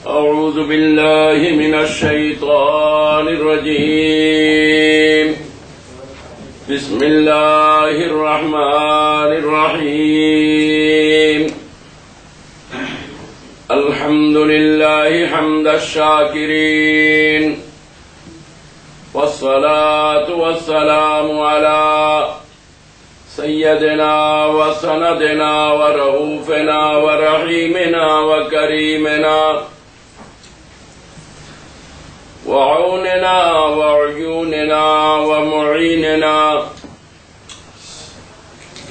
أعوذ بالله من الشيطان الرجيم بسم الله الرحمن الرحيم الحمد لله حمد الشاكرين والصلاة والسلام على سيدنا وسندنا ورؤوفنا ورحيمنا وكريمنا وعوننا وعيوننا ومعيننا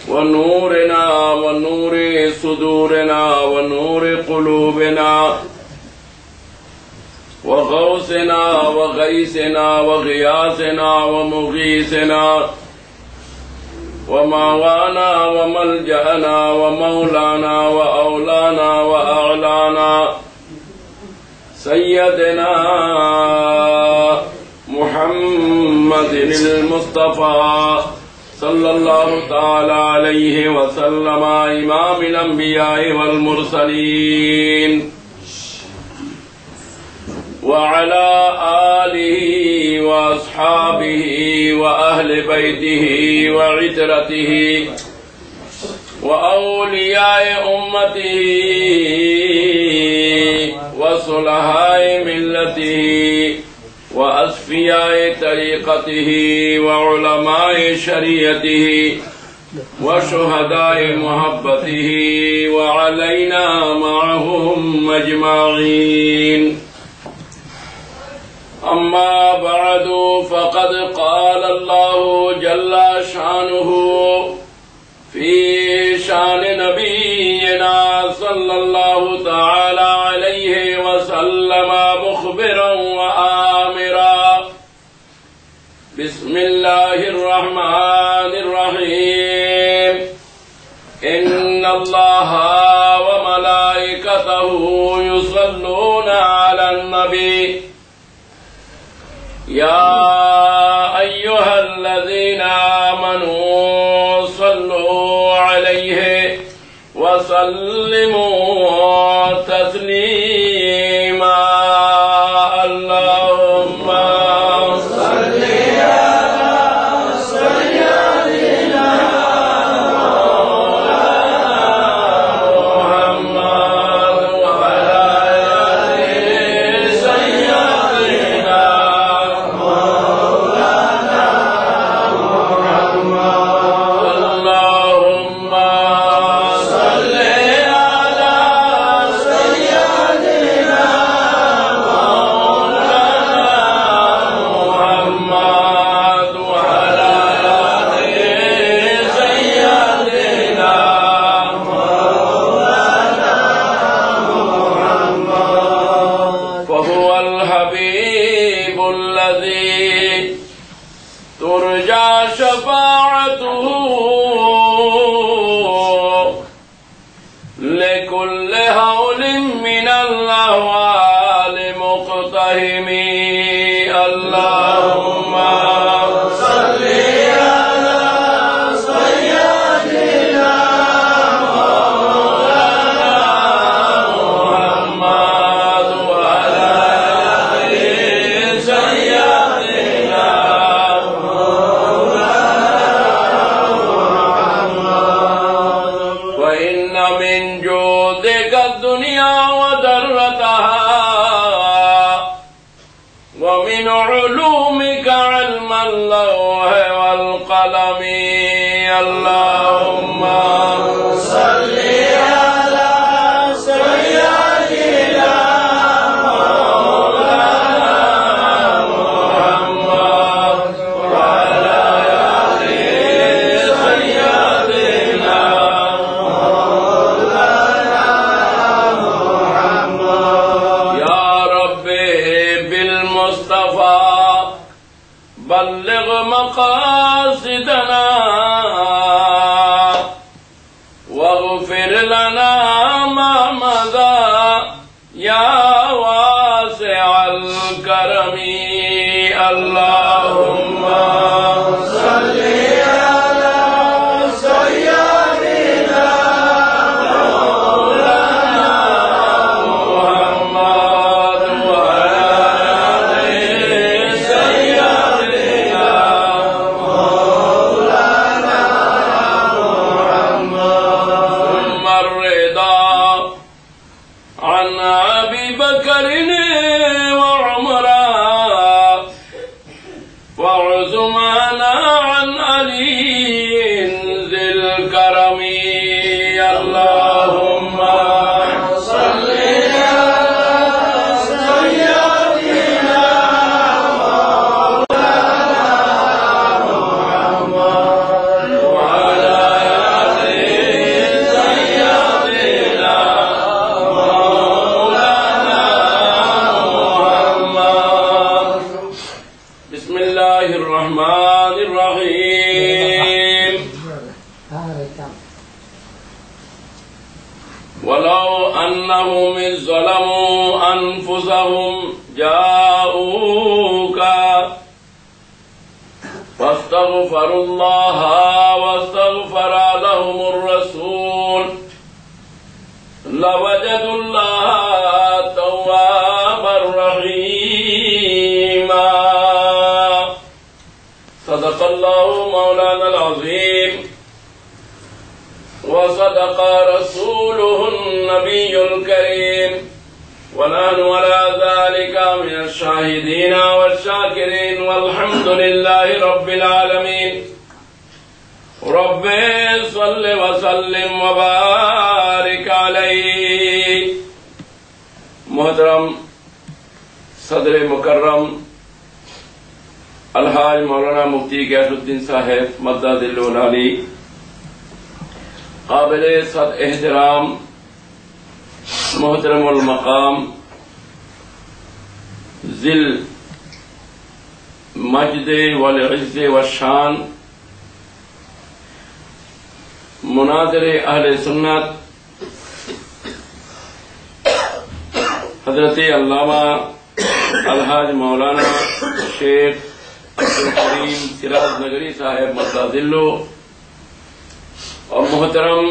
ونورنا ونور صدورنا ونور قلوبنا وغوثنا وغيثنا وغياثنا ومغيثنا وماوانا وملجأنا ومولانا وأولانا وأعلانا سيدنا محمد المصطفى صلى الله تعالى عليه وسلم إمام الأنبياء والمرسلين وعلى آله وأصحابه وأهل بيته وعترته وأولياء أمته وصلحاء ملته وأصفياء طريقته وعلماء شريعته وشهداء محبته وعلينا معهم أجمعين أما بعد فقد قال الله جل شانه في شان نبينا صلى الله تعالى عليه وسلم مخبرا وآمرا بسم الله الرحمن الرحيم إن الله وملائكته يصلون على النبي يا أيها الذين آمنوا صلوا عليه وسلموا تسليما اللهم صل على سيدنا محمد وعلى آل سيدنا ترجى شفاعته لكل هول من الأهوال مقتهم اللهم صل على سيدنا مولانا محمد وعلى آل سيدنا وإن من جودك الدنيا وذرتها ومن علومك علم اللوح والقلم اللهم صل على سيدنا مولانا محمد وعلى آل سيدنا يا ربي بالمصطفى بلغ مقاصدنا واغفر لنا ما مضى يا واسع الكرم اللهم صل على سيدنا مولانا محمد أبي بكر وعمرا وعثمان عن علي ذي الكرم اللهم صل على سيدنا محمد وعلى آل سيدنا مولانا محمد. بسم الله الرحمن الرحيم. ولو أنهم إذ ظلموا أنفسهم جاءوك فاستغفروا الله واستغفر لهم الرسول لوجدوا الله توابا رحيما. صدق الله مولانا العظيم وصدق رسوله النبي الكريم ونحن على ذلك من الشاهدين والشاكرين والحمد لله رب العالمين. رب صل وسلم وبارك عليه. محترم صدر مکرم الحاج مولانا مفتی غیاث الدین صاحب مدد العلی، قابل صد احترام محترم المقام ذل مجد والعز والشان مناظر اہل سنت حضرت علامہ الحاج مولانا شیخ عبدالکریم سراج نگری صاحب مدد اور محترم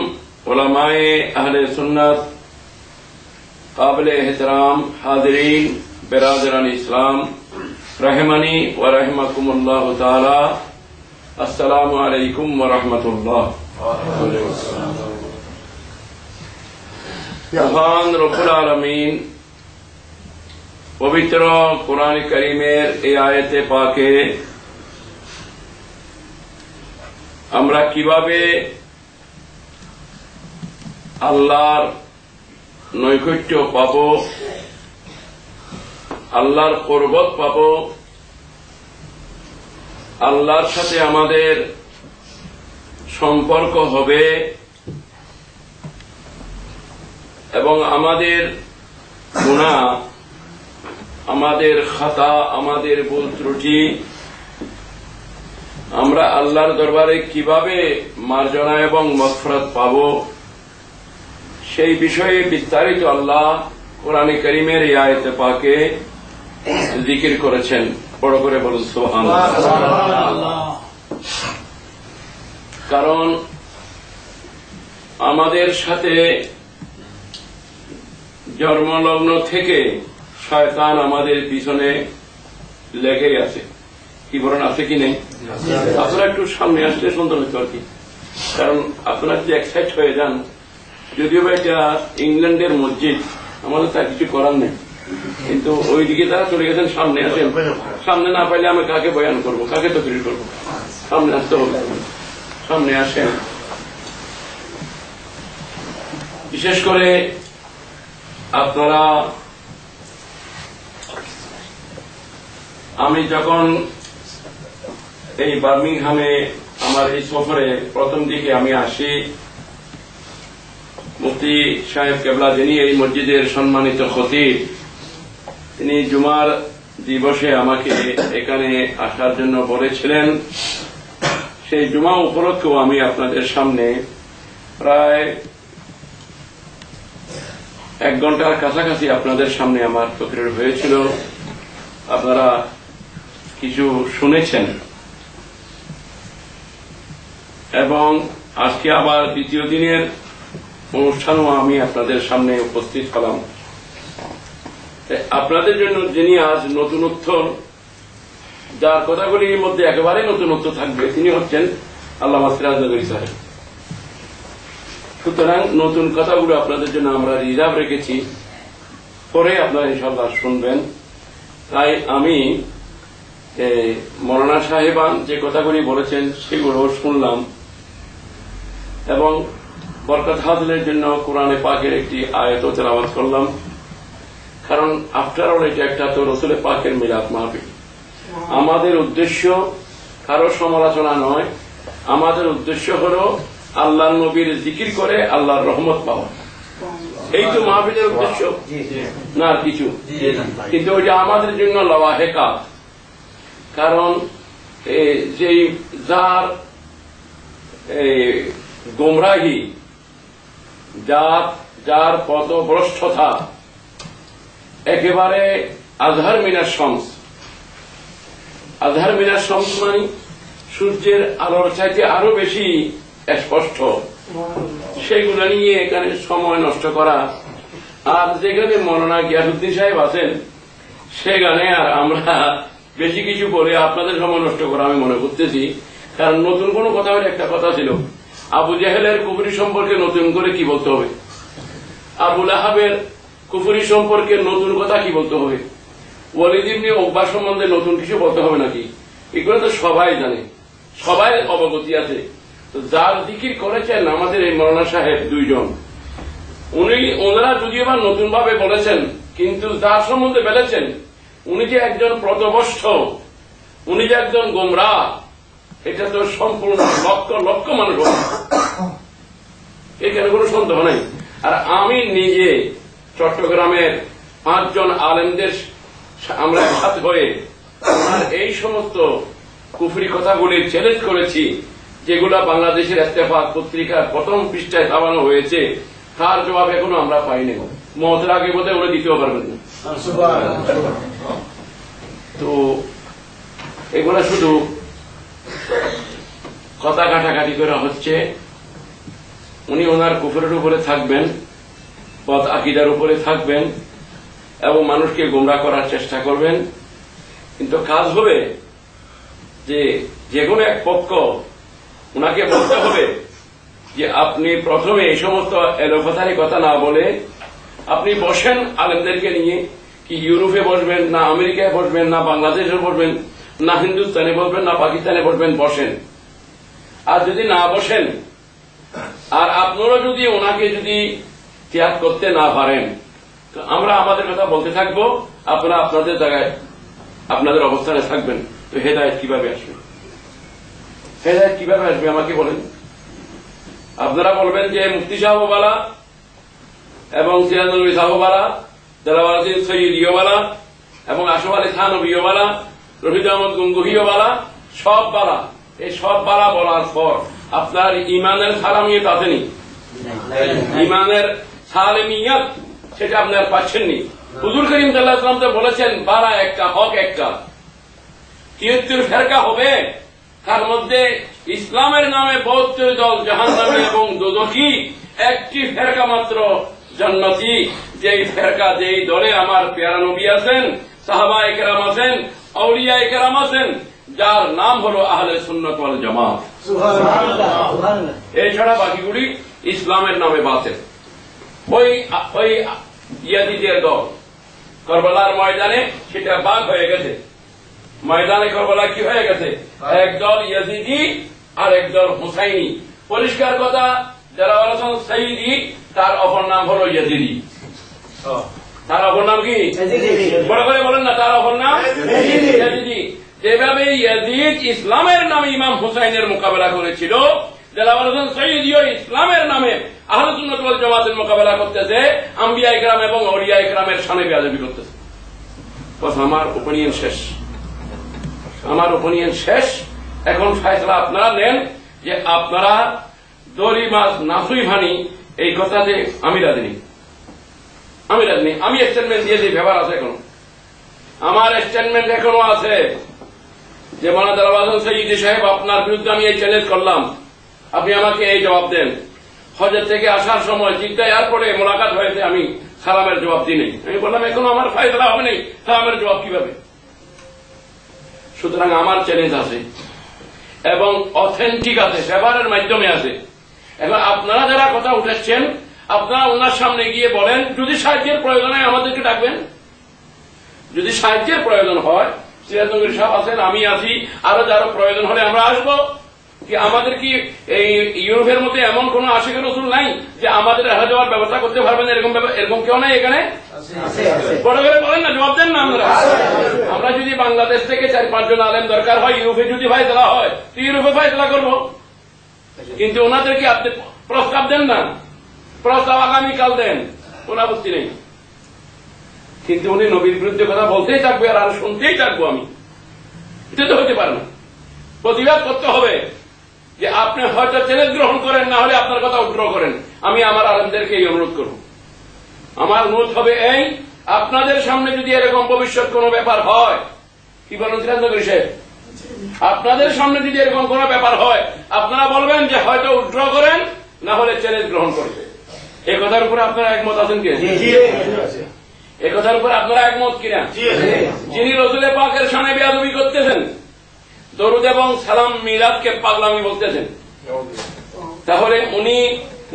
علماء اہل سنت قابل احترام حاضرین برادران اسلام رحمنی و رحمکم اللہ تعالی، السلام علیکم ورحمۃ اللہ. মহান রব্বুল আলামিন পবিত্র কোরআন কারীমের এই আয়াতে পাকে আমরা কিভাবে আল্লাহর নৈকট্য পাব, আল্লাহর কুরবত পাব, আল্লাহর সাথে আমাদের সম্পর্ক হবে এবং আমাদের গুনাহ, আমাদের খাতা, আমাদের ভুল ত্রুটি আমরা আল্লাহর দরবারে কিভাবে মার্জনা এবং মাগফিরাত পাব, সেই বিষয়ে বিস্তারিত আল্লাহ কোরআনে কারীমের এই আয়াতে পাকে জিকির করেছেন. বড় করে বলুন সুবহানাল্লাহ। কারণ আমাদের সাথে জন্মলগ্ন থেকে শয়তান আমাদের পিছনে লেগেই আছে। কি বলেন, আছে কি নেই? আপনারা একটু সামনে আসলে সুন্দর হতো আর কি, কারণ আপনারা যদি এক্সাইট হয়ে যান, যদিও বা এটা ইংল্যান্ডের মসজিদ, আমাদের তার কিছু করার নেই, কিন্তু ওইদিকে তারা চলে গেছেন। সামনে আসেন, সামনে না পাইলে আমি কাকে বয়ান করব, কাকে তকরির করব? সামনে আসতে হবে, সামনে আসেন। বিশেষ করে আপনারা, আমি যখন এই বার্মিংহামে আমার এই সফরে প্রথম দিকে আমি আসি, মুফতি সাহেব কেবলা যিনি এই মসজিদের সম্মানিত খতিব, তিনি জুমার দিবসে আমাকে এখানে আসার জন্য বলেছিলেন। সেই জুমা উপলক্ষেও আমি আপনাদের সামনে প্রায় 1 ঘন্টার কাছাকাছি আপনাদের সামনে আমার তকরির হয়েছিল। আপনারা কিছু শুনেছেন এবং আজকে আবার দ্বিতীয় দিনের অনুষ্ঠানও আমি আপনাদের সামনে উপস্থিত হলাম। আপনাদের জন্য যিনি আজ নতুনত্ব, যার কথাগুলির মধ্যে একেবারে নতুনত্ব থাকবে, তিনি হচ্ছেন আল্লামা সিরাজ নগরী সাহেব। সুতরাং নতুন কথাগুলো আপনাদের জন্য আমরা রিজার্ভ রেখেছি। পরে আপনারা ইনশাআল্লাহ শুনবেন। তাই আমি মৌলানা সাহেবান যে কথাগুলি বলেছেন সেগুলো শুনলাম এবং বরকত হাসিলের জন্য কোরআনে পাকের একটি আয়াত তেলাওয়াত করলাম। কারণ আফটার অল এটা একটা তো রসুলের পাকের মিলাদ মাহফিল। আমাদের উদ্দেশ্য কারো সমালোচনা নয়, আমাদের উদ্দেশ্য হল আল্লাহর নবীর জিকির করে আল্লাহর রহমত পাওয়া। এই তো মাহফিলের উদ্দেশ্য, না আর কিছু। কিন্তু ওইটা আমাদের জন্য লাওয়াহেকা। কারণ যেই যার গোমরাহি, যার পথভ্রষ্টতা একেবারে আজহার মিনার শামস। আজহার মিনার শামস মানে সূর্যের আলোর চাইতে আরো বেশি স্পষ্ট, সেগুলো নিয়ে এখানে সময় নষ্ট করা। আর যেখানে মৌলানা গিয়াসউদ্দিন সাহেব আছেন সেখানে আর আমরা বেশি কিছু বলে আপনাদের সময় নষ্ট করা আমি মনে করতেছি। কারণ নতুন কোন কথা হলে একটা কথা ছিল, আবু জাহেলের কুফরি সম্পর্কে নতুন করে কি বলতে হবে, আবু লাহাবের কুফরি সম্পর্কে নতুন কথা কি বলতে হবে, ওয়ালিদ ইবনে উকবা সম্বন্ধে নতুন কিছু বলতে হবে নাকি? এগুলো তো সবাই জানে, সবাই অবগতি আছে। তো যার জিকির করেছেন আমাদের এই মৌলানা সাহেব দুইজন, ওনারা যদিও বা নতুন ভাবে বলেছেন, কিন্তু যার সম্বন্ধে বলেছেন উনি যে একজন পথভ্রষ্ট, উনি যে একজন গোমরাহ, এটা তো সম্পূর্ণ লক্ষ লক্ষ মানুষ, এখানে কোনো সন্দেহ নাই। আর আমি নিজে চট্টগ্রামের 5 জন আলেমদের আমরা সাথে হয়ে এই সমস্ত কুফরি কথাগুলি চ্যালেঞ্জ করেছি, যেগুলা বাংলাদেশের ইত্তেফাক পত্রিকার প্রথম পৃষ্ঠায় ছাপানো হয়েছে। তার জবাব এখনো আমরা পাইনি। মতের আগে বোধহয় ওরা দিতেও পারবেন না। তো এগুলা শুধু কথা কাটাকাটি করা হচ্ছে। উনি ওনার কুফরের উপরে থাকবেন, পথ আকীদার উপরে থাকবেন এবং মানুষকে গোমরাহ করার চেষ্টা করবেন। কিন্তু কাজ হবে যে কোনো এক পক্ষ ওনাকে বলতে হবে যে আপনি প্রথমে এই সমস্ত এলোপাথারি কথা না বলে আপনি বসেন আলেমদেরকে নিয়ে, কি ইউরোপে বসবেন, না আমেরিকায় বসবেন, না বাংলাদেশে বসবেন, না হিন্দুস্তানে বসবেন, না পাকিস্তানে বসবেন, বসেন। আর যদি না বসেন আর আপনারা যদি ওনাকে যদি ত্যাগ করতে না পারেন, তো আমরা আমাদের কথা বলতে থাকবো, আপনারা আপনাদের জায়গায় আপনাদের অবস্থানে থাকবেন। তো হেদায়েত কিভাবে আসবে? হেদায়েত কিভাবে আসবে আমাকে বলেন। আপনারা বলবেন যে মুফতি সাহেবওয়ালা এবং সিরাজুল সাহেবওয়ালা, দেলাওয়ার সৈয়দিওয়ালা এবং আশরাফ আলী থানভীওয়ালা, রশিদ আহমদ গঙ্গুহিওয়ালা, সব বালা। এই সব বালা বলার পর আপনার ইমানের সালামিয়ত আসেনি, ইমানের সালেমিয়ত সেটা আপনার পাচ্ছেননি। হুজুর করিম সাল্লাল্লাহু আলাইহি ওয়াসাল্লাম তো বলেছেন বালা একটা, হক একটা, 73 ফেরকা হবে, তার মধ্যে ইসলামের নামে 72 দল জাহান্নামী এবং দোজখী, একটি ফেরকা মাত্র জান্নাতি। যেই ফেরকা, যেই দলে আমার পেয়ারা নবী আছেন, সাহাবায়ে কেরাম আছেন, আউলিয়ায়ে কেরাম আছেন, যার নাম হলো আহলে সুন্নাত ওয়াল জামাত। সুবহানাল্লাহ। এছাড়া বাকিগুলি ইসলামের নামে বাতিল। ওই ইয়াজিদের দল কারবালার ময়দানে সেটা বাদ হয়ে গেছে। ময়দানে কারবালা কি হয়ে গেছে? একদল ইয়াজিদি আর একদল হুসাইনি। পরিষ্কার কথা, যারা বলেছেন সাইদি, তার অপর নাম হলো ইয়াজিদি। তার অপর নাম কি? বড় করে বলেন না, তার অপর নাম ইয়াজিদি। যেভাবে ইয়াজিদ ইসলামের নামে ইমাম হুসাইনের মোকাবেলা করেছিল, যারা বলেছেন সাইদিও ইসলামের নামে আহলে সুন্নাত ওয়াল জামাতের মোকাবেলা করতেছে, আম্বিয়া ইকরাম এবং আউলিয়া ইকরামের শানে বেয়াদবি করতেছে। বস আমার ওপিনিয়ন শেষ, আমার ওপিনিয়ন শেষ। এখন ফয়সালা আপনারা নেন যে আপনারা দড়ি মাছ নাসুই ভানি, এই কথাতে আমি রাজি নেই। আমি স্টেটমেন্ট দিয়েছি, ব্যাপার আছে এখনো, আমার স্টেটমেন্ট এখনো আছে যে মাওলানা দেলাওয়ার হোসেন সৈয়দী সাহেব, আপনার বিরুদ্ধে আমি এই চ্যালেঞ্জ করলাম, আপনি আমাকে এই জবাব দেন। হজের থেকে আসার সময় জিদ্দা এয়ারপোর্টে মোলাকাত হয়েছে, আমি সালামের জবাব দিই নাই। আমি বললাম এখনো আমার ফয়সালা হবে নাই, সালামের জবাব কিভাবে? সুতরাং আমার চ্যালেঞ্জ আছে এবং অথেন্টিক আছে, ব্যবহারের মাধ্যমে আছে। এখন আপনারা যারা কথা উঠেছেন, আপনারা ওনার সামনে গিয়ে বলেন যদি সাহায্যের প্রয়োজন হয় আমাদেরকে ডাকবেন, যদি সাহায্যের প্রয়োজন হয় সিরাজনগরী সাহেব আছেন, আমি আছি, আরো যারা প্রয়োজন হলে আমরা আসবো। কি আমাদের কি এই ইউরোপের মধ্যে এমন কোন আশিক রসুল নাই যে আমাদের আসা যাওয়ার ব্যবস্থা করতে পারবেন? এরকম কেউ নাই এখানে? বড় করে বলেন না, জবাব দেন না। আমরা যদি বাংলাদেশ থেকে 4-5 জন আলেম দরকার হয়, ইউরোপে যদি ফায়সলা হয় তো ইউরোপে ফায়সলা করবো, কিন্তু ওনাদেরকে আপনি প্রস্তাব দেন না, প্রস্তাব আগামীকাল দেন, কোন আপত্তি নেই। কিন্তু উনি নবীর বিরুদ্ধে কথা বলতেই থাকবে আর শুনতেই থাকবো আমি, এটা তো হতে পারে না। প্রতিবাদ করতে হবে যে আপনি হয়তো চ্যালেঞ্জ গ্রহণ করেন, না হলে আপনার কথা উদ্র করেন। আমি আমার আলেমদেরকে এই অনুরোধ করব। আমার অনুরোধ হবে এই, আপনাদের সামনে যদি এরকম ভবিষ্যৎ কোন ব্যাপার হয়, কি বলেন সিরাজনগরী সাহেব, আপনাদের সামনে যদি এরকম কোন ব্যাপার হয় আপনারা বলবেন যে হয়তো উদ্র করেন, না হলে চ্যালেঞ্জ গ্রহণ করবে। এই কথার উপরে আপনারা একমত আছেন কিনা? এই কথার উপরে আপনারা একমত কিনা? যিনি রসুল পাকের সামনে বেয়াদবি করতেছেন, দরুদ এবং সালাম মিলাদকে পাগলামি বলতেছেন, তাহলে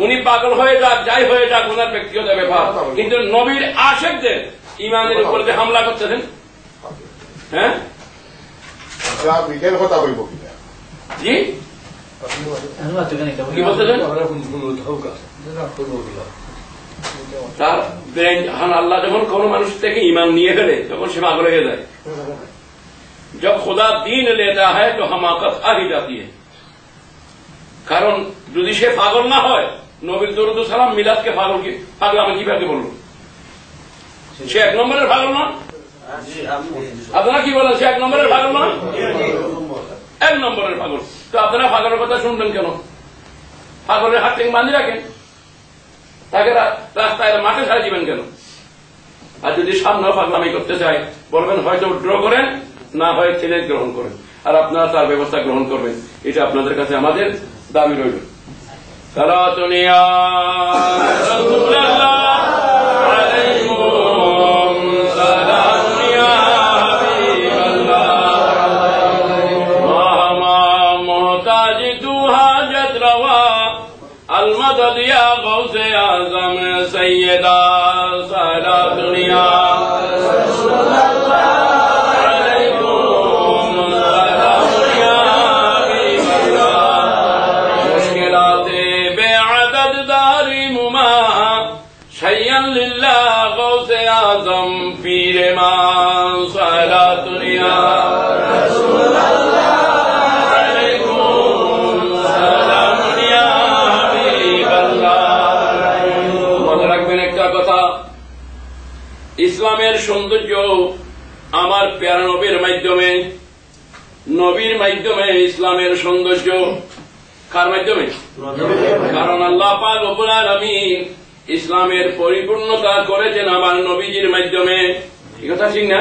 উনি পাগল হয়ে যাক, যাই হয়ে যাক, ওনার ব্যক্তিগত ব্যাপার, কিন্তু নবীর আশিকদের ইমানের উপর যে হামলা করতেছেন, হ্যাঁ জি কি বলতেছেন? তার ব্রেন, আল্লাহ যখন কোন মানুষ থেকে ইমান নিয়ে ফেলে তখন সে পাগল হয়ে যায়। जब खुदा दीन लेता है तो हमाकत आ ही जाती है। কারণ যদি সে পাগল না হয়, নবীর দরুদ সালাম মিলাদকে পাগল আমি কিভাবে বলবো? সে 1 নম্বরের পাগল না? আপনারা কি বলেন? সে 1 নম্বরের পাগল না? 1 নম্বরের পাগল। তো আপনারা পাগলের কথা শুনবেন কেন? পাগলের হাত থেকে বাঁধি রাখেন, তাকে রাস্তায় মাঠে ছাড়া দিবেন কেন? আর যদি সামনেও পাগলামি করতে চায় বলবেন হয়তো উদ্র করেন, না হয় চ্যালেঞ্জ গ্রহণ করেন, আর আপনারা তার ব্যবস্থা গ্রহণ করবেন। এটা আপনাদের কাছে আমাদের দাবি রইল। সালাতুন ইয়া রাসূলুল্লাহ আলাইকুম সালাতুন ইয়া হাবিবাল্লাহ মাহমা মুহতাজ তু হাজত রওয়া আল মদদ ইয়া গৌসে আযম সাইয়্যিদা সালাতুন ইয়া রাসূলুল্লাহ आजम पीर मां सालातुनिया মনে রাখবেন একটা কথা, ইসলামের সৌন্দর্য আমার প্যারা নবীর মাধ্যমে, নবীর মাধ্যমে ইসলামের সৌন্দর্য কার মাধ্যমে? কারণ আল্লাহ পাক রব্বুল আলামিন ইসলামের পরিপূর্ণতা করেছেন আমার নবীজির মাধ্যমে। এই কথা ঠিক না?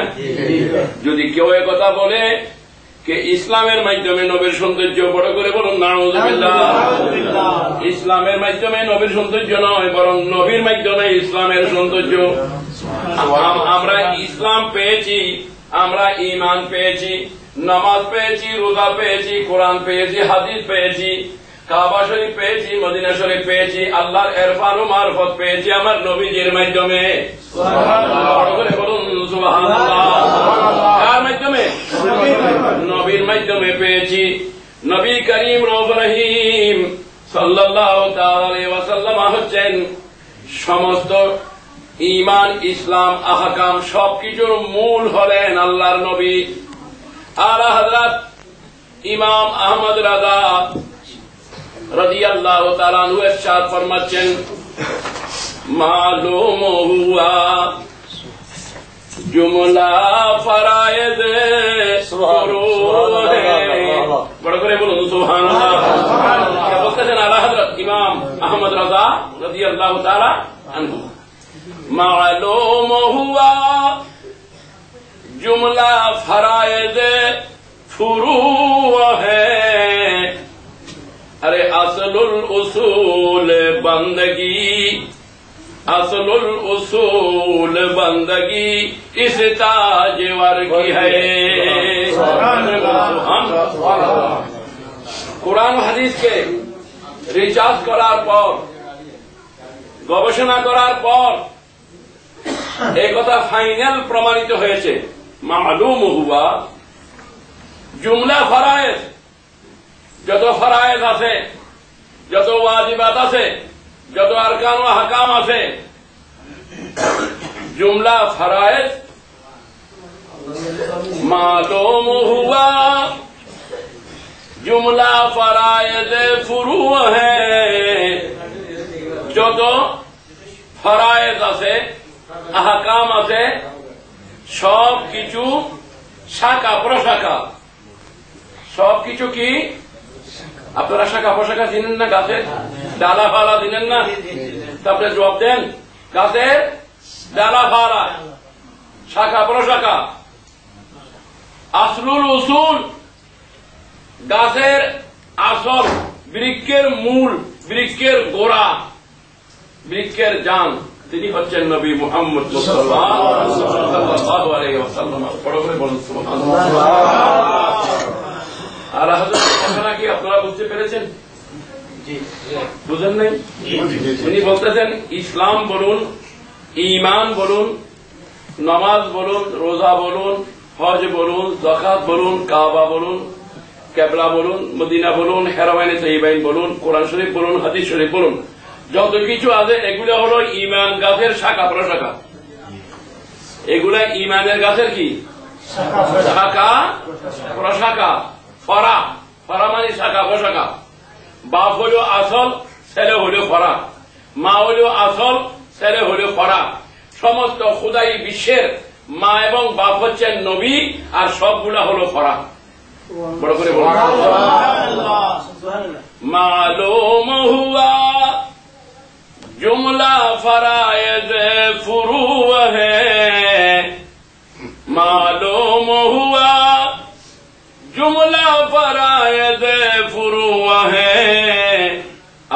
যদি কেউ কথা বলে কে ইসলামের মাধ্যমে নবীর সৌন্দর্য, বড় করে বলুন নাউযুবিল্লাহ। ইসলামের মাধ্যমে নবীর সৌন্দর্য নয়, বরং নবীর মাধ্যমে ইসলামের সৌন্দর্য। আমরা ইসলাম পেয়েছি, আমরা ঈমান পেয়েছি, নামাজ পেয়েছি, রোজা পেয়েছি, কোরআন পেয়েছি, হাদিস পেয়েছি, কাবা শরীফ পেয়েছি, মদিনা শরীফ পেয়েছি, আল্লাহর ইরফান ও মারফত পেয়েছি আমার নবীজির মাধ্যমে। বলুন সুবহানাল্লাহ। কার মাধ্যমে? নবীর মাধ্যমে পেয়েছি। নবী করিম রউফ রহিম সাল্লাল্লাহু তাআলা আলাইহি ওয়াসাল্লাম হচ্ছেন সমস্ত ঈমান, ইসলাম, আহকাম সবকিছুর মূল হলেন আল্লাহর নবী। আলা হযরত ইমাম আহমদ রাজা রাদিয়াল্লাহু তাআলা আনহু ইরশাদ ফরমাচ্ছেন, মালুম হুয়া জুমলা ফরায়েদ সুরুর হে। বড় করে বলুন সুবহানাল্লাহ। বলতেছেন আলা হযরত ইমাম আহমদ রাজা রাদিয়াল্লাহু তাআলা আনহু, মালুম হুয়া জুমলা ফরায়েদ ফুরু হে। अरे असलुल उसूल बंदगी, असलुल उसूल बंदगी इस ताजवर की है। কোরআন হাদিসকে রিচার্জ করার পর গবেষণা করার পর এই কথা ফাইনাল প্রমাণিত হয়েছে, মালুম হুয়া জুমলা ফরায়েজ, যত ফরায়েজ আছে, যত ওয়াজিবাত আছে, যত আরকান ও হাকাম আছে, জুমলা ফরায়েজ মালুম হুয়া জুমলা ফরায়েজ ফুরু হ্যায়। যত ফরায়েজ আছে, আহকাম আছে, সব কিছু শাখা প্রশাখা, সব কিছু কি আপনারা শাখা প্রশাখা চিনেন না? গাছের ডালা ফালা চিনেন না? তারপরে জবাব দেন। গাছের ডালা ফালা, শাখা প্রশাখা, আসলুল উসুল, গাছের আসল, বৃক্ষের মূল, বৃক্ষের গোড়া, বৃক্ষের জান, তিনি হচ্ছেন নবী মুহাম্মদ সাল্লাল্লাহু আলাইহি ওয়াসাল্লাম। বড় করে বলুন সুবহানাল্লাহ। আর আপনারা কি আপনারা বুঝতে পেরেছেন? বুঝেন নাই? উনি বলতেছেন ইসলাম বলুন, ঈমান বলুন, নামাজ বলুন, রোজা বলুন, হজ বলুন, যাকাত বলুন, কাবা বলুন, কিবলা বলুন, মদিনা বলুন, হেরামাইনে তাইয়্যিবাইন বলুন, কোরআন শরীফ বলুন, হাদিস শরীফ বলুন, যত কিছু আছে এগুলো হলো ঈমান গাছের শাখা প্রশাখা। এগুলা ঈমানের গাছের কি শাখা প্রশাখা। ফরা, ফরা মানে শাখা প্রশাখা। বাপ হল আসল, ছেলে হল ফরা। মা হল আসল, ছেলে হল ফরা। সমস্ত খুদাই বিশ্বের মা এবং বাপ হচ্ছেন নবী, আর সবগুলা হল ফরা। বড় করে বলুন মালুম হুয়া जुमला फरायज फुरू है। मालूम हुआ जुमला फरायज फुरू है।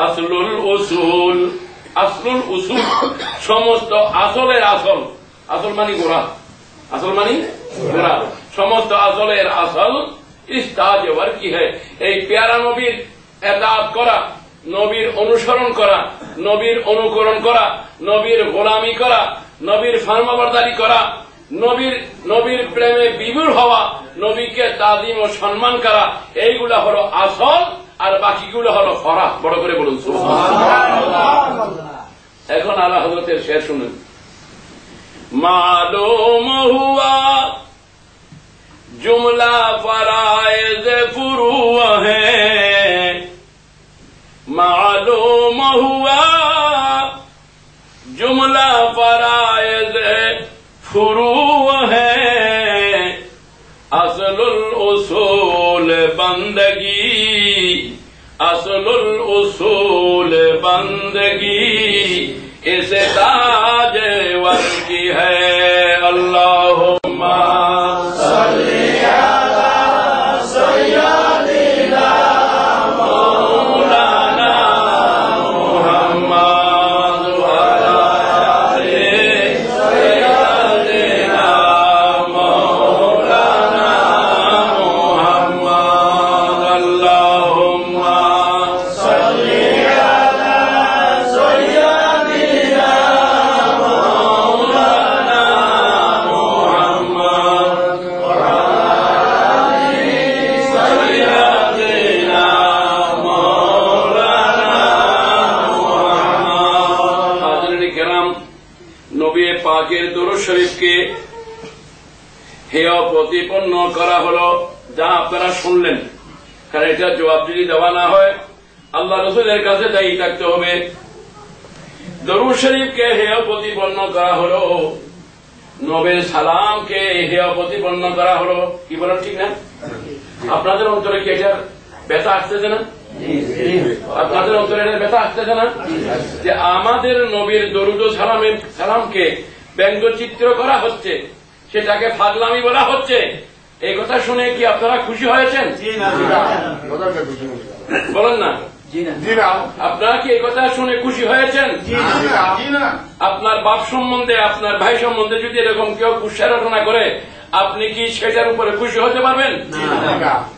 আসলুল উসুল, আসলুল উসুল সমস্ত আসলের আসল, আসল মানে গোড়া, আসল মানে গোড়া, সমস্ত আসলের আসল ইস্তাজ ওয়ারকি है। এই প্যারা নবীর এতাআত করা, নবীর অনুসরণ করা, নবীর অনুকরণ করা, নবীর গোলামি করা, নবীর ফরমাবরদারি করা, নবীর প্রেমে বিভোর হওয়া, নবীকে তাজিম ও সম্মান করা, এইগুলা হলো আসল, আর বাকিগুলো হলো ফরা। বড় করে বলুন সুবহানাল্লাহ। এখন আলা হযরতের শের শুনুন। মালুম হুয়া जुमला फराइज फुरू है। मालूम हुआ जुमला फराइज फुरू है। असलुल उसूल बंदगी, असलुल उसूल बंदगी इस ताज वर की है। अल्लाहुम्मा सल्ली अला सय्यदिना मौलाना मुहम्मद व अला आलि सय्यदिना मौलाना मुहम्मद। अल्लाहुम्मा सल्ली अला सय्यदिना मौलाना मुहम्मद व आलि सय्यदिना मौलाना मुहम्मद। हाज़िरीन किराम, নবী পাকের দরুদ শরীফকে হেয় প্রতিপন্ন করা হলো, যা আপনারা শুনলেন। কারণ এটা জবাব যদি দেওয়া না হয়, আল্লাহ রাসূলের কাছে দায়ী থাকতে হবে। দরুদ শরীফকে হেয় প্রতিপন্ন করা হলো, নবীর সালামকে হেয় প্রতিপন্ন করা হলো। কি বলেন, ঠিক না? আপনাদের অন্তরে কি এটার ব্যথা আসতেছে না? আপনাদের অন্তরে এটার ব্যথা আসতেছে না যে আমাদের নবীর দরুদ ও সালামকে ব্যঙ্গচিত্র করা হচ্ছে, সেটাকে ফাজলামি বলা হচ্ছে? এই কথা শুনে কি আপনারা খুশি হয়েছেন? বলেন না। আপনারা কি এই কথা শুনে খুশি হয়েছেন? আপনার বাপ সম্বন্ধে, আপনার ভাই সম্বন্ধে যদি এরকম কেউ কুৎসারচনা করে, আপনি কি সেটার উপরে খুশি হতে পারবেন?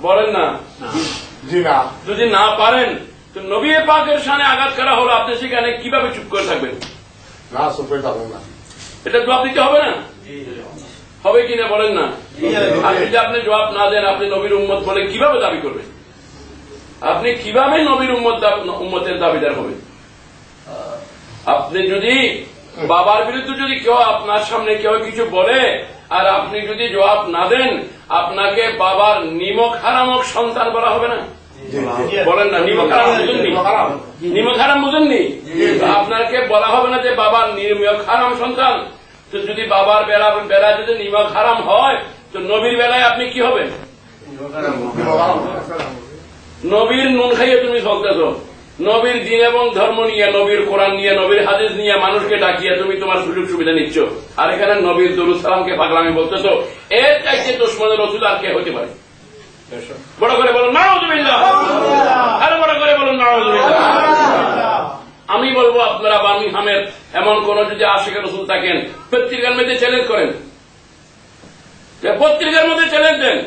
বলেন না। যদি না পারেন, তো নবী পাকের শানে আঘাত করা হলো, আপনি সেখানে কিভাবে চুপ করে থাকবেন? না, চুপ করে থাকবো না। এটা জবাব দিতে হবে না? হবে কিনা বলেন না? আর যদি আপনি জবাব না দেন, আপনি নবীর উম্মত বলে কিভাবে দাবি করবেন? আপনি কিভাবে নবীর উম্মতের দাবিদার হবেন? আপনি যদি বাবার বিরুদ্ধে যদি কেউ আপনার সামনে কেউ কিছু বলে আর আপনি যদি জবাব না দেন, আপনাকে বাবার নিমক হারামক সন্তান বলা হবে না? বলেন না, নিমক হারাম বুঝেননি? নিমক হারাম বুঝেননি? আপনাকে বলা হবে না যে বাবার নিমক হারাম সন্তান? তো যদি বাবার বেলা যদি নিমক হারাম হয়, তো নবীর বেলায় আপনি কি হবেন? নবীর নুন খাইয়ে তুমি চলতেছ, নবীর দিন এবং ধর্ম নিয়ে, নবীর কোরআন নিয়ে, নবীর হাদিস নিয়ে মানুষকে ডাকিয়ে তুমি তোমার সুযোগ সুবিধা নিচ্ছ, আর এখানে নবীর দরুদ সালামকে পাগলামি বলতেছ। এর চাইতে দুশমনের রসুল আর কে হতে পারে? বড় করে বলুন নাউযুবিল্লাহ, আরো বড় করে বলুন নাউযুবিল্লাহ। আমি বলবো আপনারা বার্মিংহামের এমন কোন যদি আশিক রসুল থাকেন, পত্রিকার মধ্যে চ্যালেঞ্জ করেন, পত্রিকার মধ্যে চ্যালেঞ্জ দেন,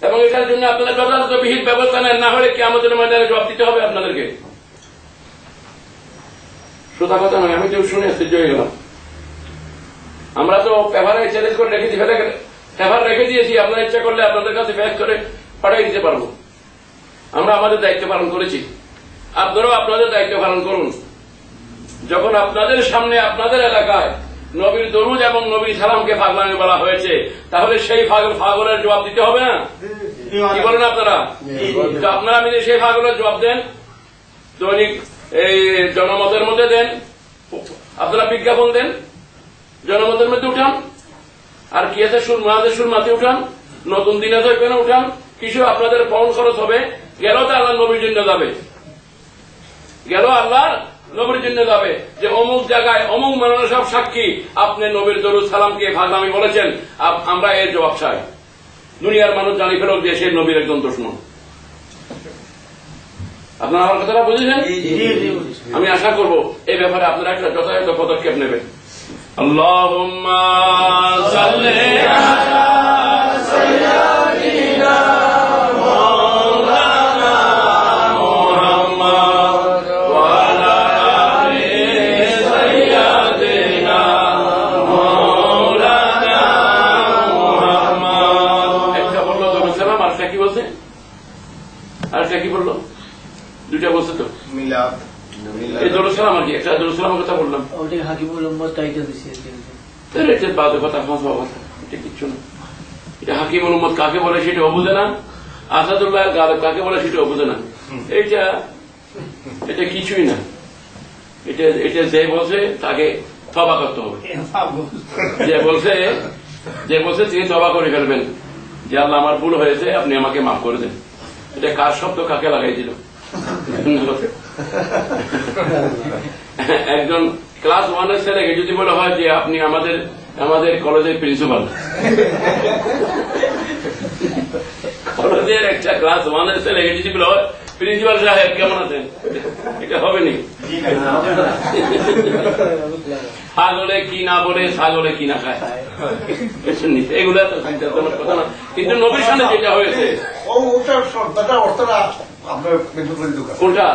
এবং এটার জন্য আপনারা যথাযথ বিহিত ব্যবস্থা নেন, না হলে কিয়ামতের ময়দানে জবাব দিতে হবে আপনাদেরকে। সোজা কথা নয়, আমি তো শুনে আশ্চর্য হয়ে গেলাম। আমরা তো পেপারে চ্যালেঞ্জ করে রেখেছি, পেপার রেখে দিয়েছি, আপনারা ইচ্ছা করলে আপনাদের কাছে ফ্যাক্স করে পাঠিয়ে দিতে পারবো। আমরা আমাদের দায়িত্ব পালন করেছি, আপনারাও আপনাদের দায়িত্ব পালন করুন। যখন আপনাদের সামনে আপনাদের এলাকায় নবীর দরুদ এবং নবীর সালামকে পাগলামি বলা হয়েছে, তাহলে সেই পাগলের জবাব দিতে হবে না? কি বলেন আপনারা? আপনারা যদি সেই পাগলের জবাব দেন, দৈনিক এই জনমতের মধ্যে দেন, আপনারা বিজ্ঞাপন দেন, জনমতের মধ্যে উঠান, আর কি আছে সুরমাতে উঠান, নতুন দিন আছে ওখানে উঠান, কিছু আপনাদের পাউন্ড খরচ হবে, গেল তো আল্লাহ নবীর জন্য যাবে, গেল আল্লাহ নবীর জন্য যাবে, যে অমুক জায়গায় অমুক মানুষ সব সাক্ষী আপনি নবীর দরুদ সালামকে ভাগলামি বলেছেন, আমরা এর জবাব চাই। দুনিয়ার মানুষ জানি ফেরত দিয়ে সে নবীর একজন দুশমন। আপনারা আমার কথাটা বুঝেছেন? আমি আশা করব এই ব্যাপারে আপনারা একটা যথাযথ পদক্ষেপ নেবেন। আল্লাহুম্মা সাল্লি আলা সাইয়্যিদিনা কি বললো? দুইটা বলছে তো, এই দরুদ সালাম আর কি, একটা দরুদ সালামের কথা বললাম, বাজে কথা, ফাঁসা কথা, এটা কিচ্ছু না। এটা হাকিমুল উম্মত কাকে বলে সেটাও বুঝে না, আসাদুল্লাহ গালেব কাকে বলে সেটাও বুঝে না। এটা কিছুই না। এটা যে বলছে তাকে তওবা করতে হবে, যে বলছে তিনি তওবা করে ফেলবেন, যে আল্লাহ আমার ভুল হয়েছে, আপনি আমাকে মাফ করে দেন। এটা কার শব্দ কাকে লাগাই দিল? একজন ক্লাস 1-এর ছেলেকে যদি বলা হয় যে আপনি আমাদের কলেজের প্রিন্সিপাল, কলেজের একটা ক্লাস 1-এর ছেলেকে যদি বলা হয় প্রিন্সিপাল সাহেব কেমন আছেন, এটা হবে নি। ছাগলে কি না বলে, ছাগলে কি না খায়, এগুলো তো চিন্তাজনক কথা না। কিন্তু নবীর সামনে যেটা হয়েছে, কোনটা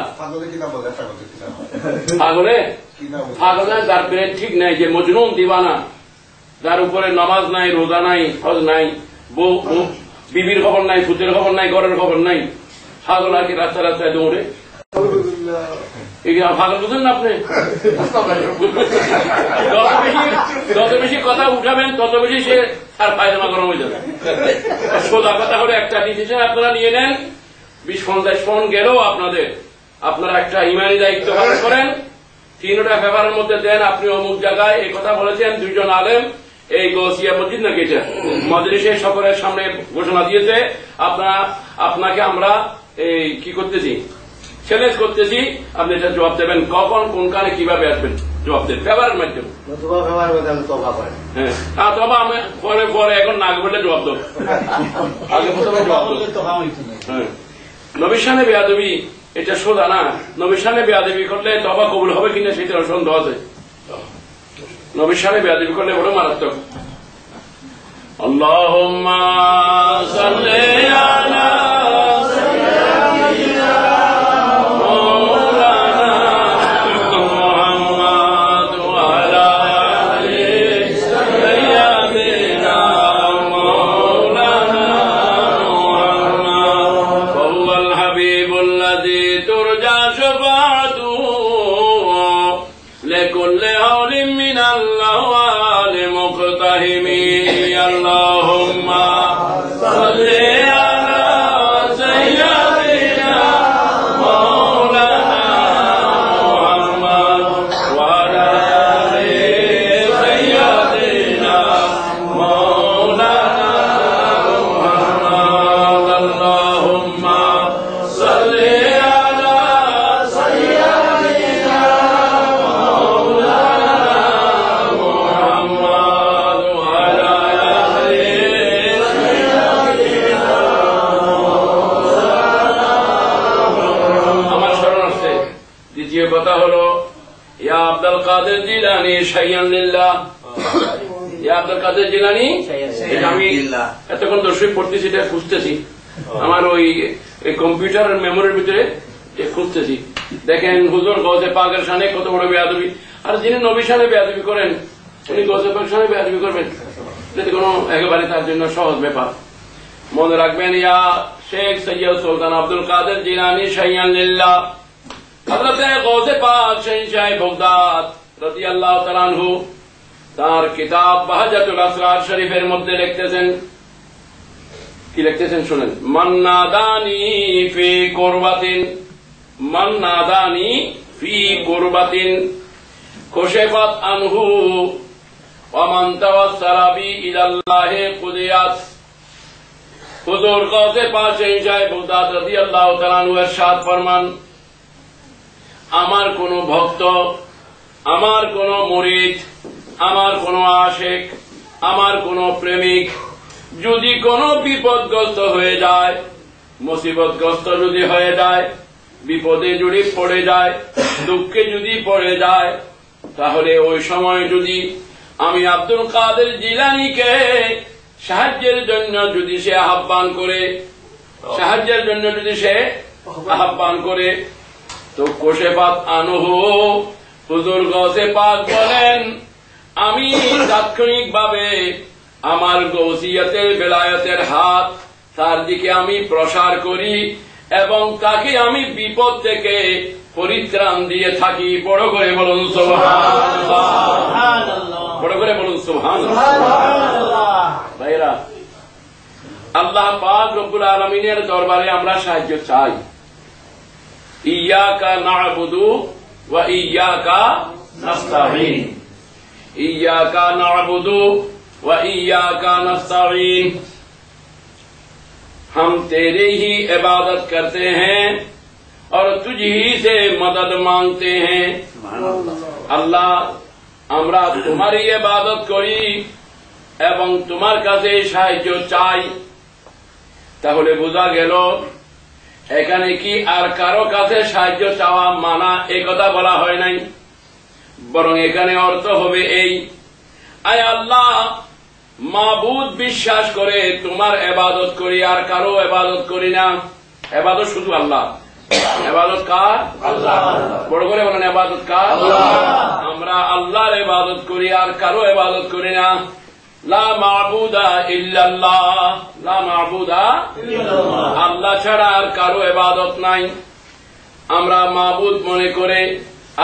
পাগলে যার ব্রেন ঠিক নাই, যে মজনুন দিবানা, যার উপরে নামাজ নাই, রোজা নাই, হজ নাই, বউ বিবির খবর নাই, ফুতের খবর নাই, ঘরের খবর নাই, পাগল আর কি রাস্তায় রাস্তায় দৌড়ে। পাগল বুঝেন না আপনি? যত বেশি কথা উঠাবেন তত বেশি সে তার পায়জামা গরম হয়ে যাবে। সোজা কথা করে একটা ডিসিশন আপনারা নিয়ে নেন, 20-50 ফোন গেলেও আপনারা একটা ইমানি দায়িত্ব পালন করেন, 3টা পেপারের মধ্যে দেন আপনি অমুক জায়গায় এই কথা বলেছেন, 2জন আলেম এই গৌসিয়া মসজিদ নাকি এটা মজলিসে সকলের সামনে ঘোষণা দিয়েছে, আপনাকে আমরা এই কি করতেছি, চ্যালেঞ্জ করতেছি, আপনি এটা জবাব দেবেন, কখন কোনখানে কিভাবে আসবেন, জবাব দেন পেপারের মাধ্যমে। হ্যাঁ, তবে আমি পরে এখন না বললে জবাব দেব, আগে প্রথমে জবাব দেব। হ্যাঁ, নবীর সামনে বেয়াদবি এটা সোজা না। নবীর সামনে বেয়াদবি করলে তবা কবুল হবে কিনা সেটা সন্দেহ আছে। নবীর সামনে বেয়াদবি করলে বড় মারাত্মক। আল্লাহুম্মা সাল্লি আলা সাইয়্যিদিনা الرحيم اللهم صل على سيدنا مولانا محمد وعلى آل سيدنا مولانا محمد اللهم صل على سيدنا مولانا محمد وعلى آل سيدنا আমার স্মরণ আছে। দ্বিতীয় কথা হলো ইয়া আব্দুল কাদের জিলানী শাইয়ান লিল্লাহ। ইয়া আব্দুল কাদের জিলানী, এটা আমি এতক্ষণ দর্শক পড়তেছি, এটা খুঁজতেছি আমার ওই কম্পিউটার মেমোরির ভিতরে খুঁজতেছি। দেখেন হুজুর গৌসে পাকের শানে কত বড় বেয়াদবি, আর যিনি নবী শানে বেয়াদবি করেন উনি গৌসে পাক শানে বেয়াদবি করবেন, এটা কোনো একেবারে তার জন্য সহজ ব্যাপার। মনে রাখবেন ইয়া শেখ সৈয়দ সুলতান আব্দুল কাদের জিলানী শাইয়ান লিল্লাহ হযরতে গৌসে পাক শাহ বাগদাদ রাদিয়াল্লাহু তাআলা আনহু তার কিতাব বাহাজাতুল আসরার শরীফের মধ্যে লিখতেছেন, কি লিখতেছেন শুনেন, মান্নাদানি ফি কুরবাতিন, মান্নাদানি ফি কুরবাতিন খুশিফাত আনহু ওয়া মান তাওয়াসসালা বি ইলাল্লাহি কুদিয়াত। হুজুর গৌসে পাক শাহ বাগদাদ রাদিয়াল্লাহু তাআলা আনহু ইরশাদ ফরমান, আমার কোন ভক্ত, আমার কোন মুরিদ, আমার কোন আশিক, আমার কোন প্রেমিক যদি কোন বিপদগ্রস্ত হয়ে যায়, মুসিবতগ্রস্ত যদি হয়ে যায়, বিপদে যদি পড়ে যায়, দুঃখে যদি পড়ে যায়, তাহলে ওই সময় যদি আমি আব্দুল কাদের জিলানীকে সাহায্যের জন্য যদি সে আহ্বান করে, সাহায্যের জন্য যদি সে আহ্বান করে, তো কোশেফাত আনহু হুজুর গৌসে পাক বলেন আমি তাৎক্ষণিক ভাবে আমার গৌসিয়তের বেলায়েতের হাত তার দিকে আমি প্রসার করি এবং তাকে আমি বিপদ থেকে পরিত্রাণ দিয়ে থাকি। বড় করে বলুন সুবহানাল্লাহ, বড় করে বলুন সুবহানাল্লাহ। ভাইরা, আল্লাহ পাক রব্বুল আলামিনের দরবারে আমরা সাহায্য চাই। ইয়াকা না'বুদু ওয়া ইয়াকা নাস্তাঈন, ইয়াকা नाअबुदु व इय्याका नस्तईन। हम तेरे ही इबादत करते हैं और तुझ ही से मदद मांगते हैं। আল্লাহ, আমরা তোমারই ইবাদত করি এবং তোমার কাছে সাহায্য চাই। তাহলে বোঝা গেল এখানে কি আর কারো কাছে সাহায্য চাওয়া মানা এই কথা বলা হয় নাই, বরং এখানে অর্থ হবে এই, আয় আল্লাহ, মাবুদ বিশ্বাস করে তোমার ইবাদত করি আর কারো ইবাদত করি না। ইবাদত শুধু আল্লাহ। ইবাদত কার? আল্লাহ। বড় করে বলেন, ইবাদত কার? আল্লাহ। আমরা আল্লাহর ইবাদত করি আর কারো ইবাদত করি না। লা মা'বুদা ইল্লাল্লাহ, লা মা'বুদা ইল্লাল্লাহ, আল্লাহ ছাড়া আর কারো ইবাদত নাই। আমরা মাবুদ মনে করে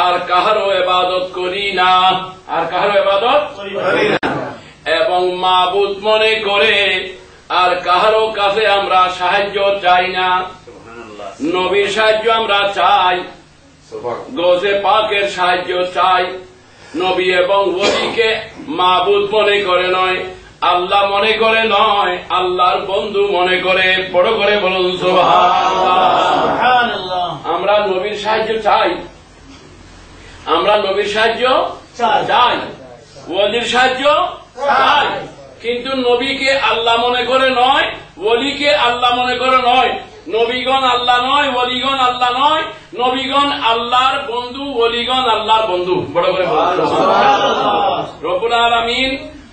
আর কাহারও ইবাদত করি না, আর কাহারও ইবাদত করি না, এবং মাবুদ মনে করে আর কাহারও কাছে আমরা সাহায্য চাই না। নবীর সাহায্য আমরা চাই, গৌসে পাকের সাহায্য চাই। নবী এবং ওলিকে মাবুদ মনে করে নয়, আল্লাহ মনে করে নয়, আল্লাহর বন্ধু মনে করে। বড় করে বলুন সুবহানাল্লাহ। আমরা নবীর সাহায্য চাই, আমরা নবীর সাহায্য চাই, ওলির সাহায্য চাই, কিন্তু নবীকে আল্লাহ মনে করে নয়, ওলিকে আল্লাহ মনে করে নয়। নবীগণ আল্লাহ নয়, ওলিগণ আল্লাহ নয়, নবীগণ আল্লাহর বন্ধু, ওলিগণ আল্লাহর বন্ধু। বড় করে বলুন সুবহানাল্লাহ। রব্বুল আলামিন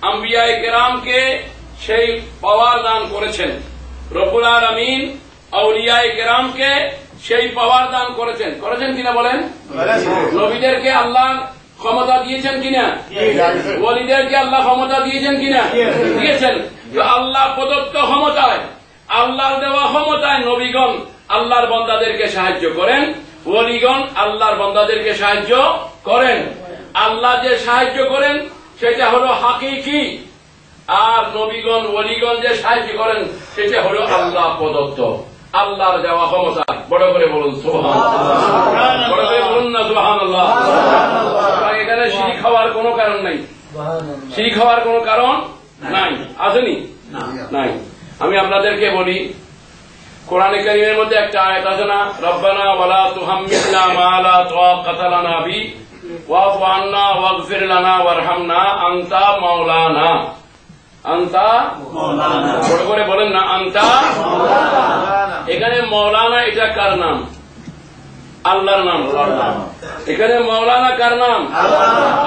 আম্বিয়ায়ে কেরামকে সেই পাওয়ার দান করেছেন। রব্বুল আলামিন আউলিয়ায়ে কেরামকে সেই পাওয়ার দান করেছেন। করেছেন কিনা বলেন? নবীদেরকে আল্লাহ ক্ষমতা দিয়েছেন কিনা? ওলিদেরকে আল্লাহ ক্ষমতা দিয়েছেন কিনা? দিয়েছেন। আল্লাহ প্রদত্ত ক্ষমতায়, আল্লাহর দেওয়া ক্ষমতায় নবীগণ আল্লাহর বান্দাদেরকে সাহায্য করেন, ওলিগণ আল্লাহর বান্দাদেরকে সাহায্য করেন। আল্লাহ যে সাহায্য করেন সেটা হলো হাকিকি, আর নবীগণ ওলিগণ যে সাহায্য করেন সেটা হলো আল্লাহ প্রদত্ত, আল্লাহর দেওয়া ক্ষমতা। বড় করে বলুন সুবহানাল্লাহ, বড় করে বলুন না সুবহানাল্লাহ। এখানে শিরক হওয়ার কোনো কারণ নাই, শিরক হওয়ার কোনো কারণ নাই, আসেনি নাই। আমি আপনাদেরকে বলি, কোরআনে কারীমের মধ্যে একটা আয়াত আছে না, রব্বানা ওয়ালা তুহাম্মিলনা মা লা তাকাতা লানা বি ওয়াফু আন্না ওয়াগফির লানা ওয়ারহামনা আনতা মাওলানা। আনতা মাওলানা, বড় করে বলেন না আনতা মাওলানা। এখানে মাওলানা এটা কার নাম? আল্লাহর নাম। এখানে মাওলানা কার নাম?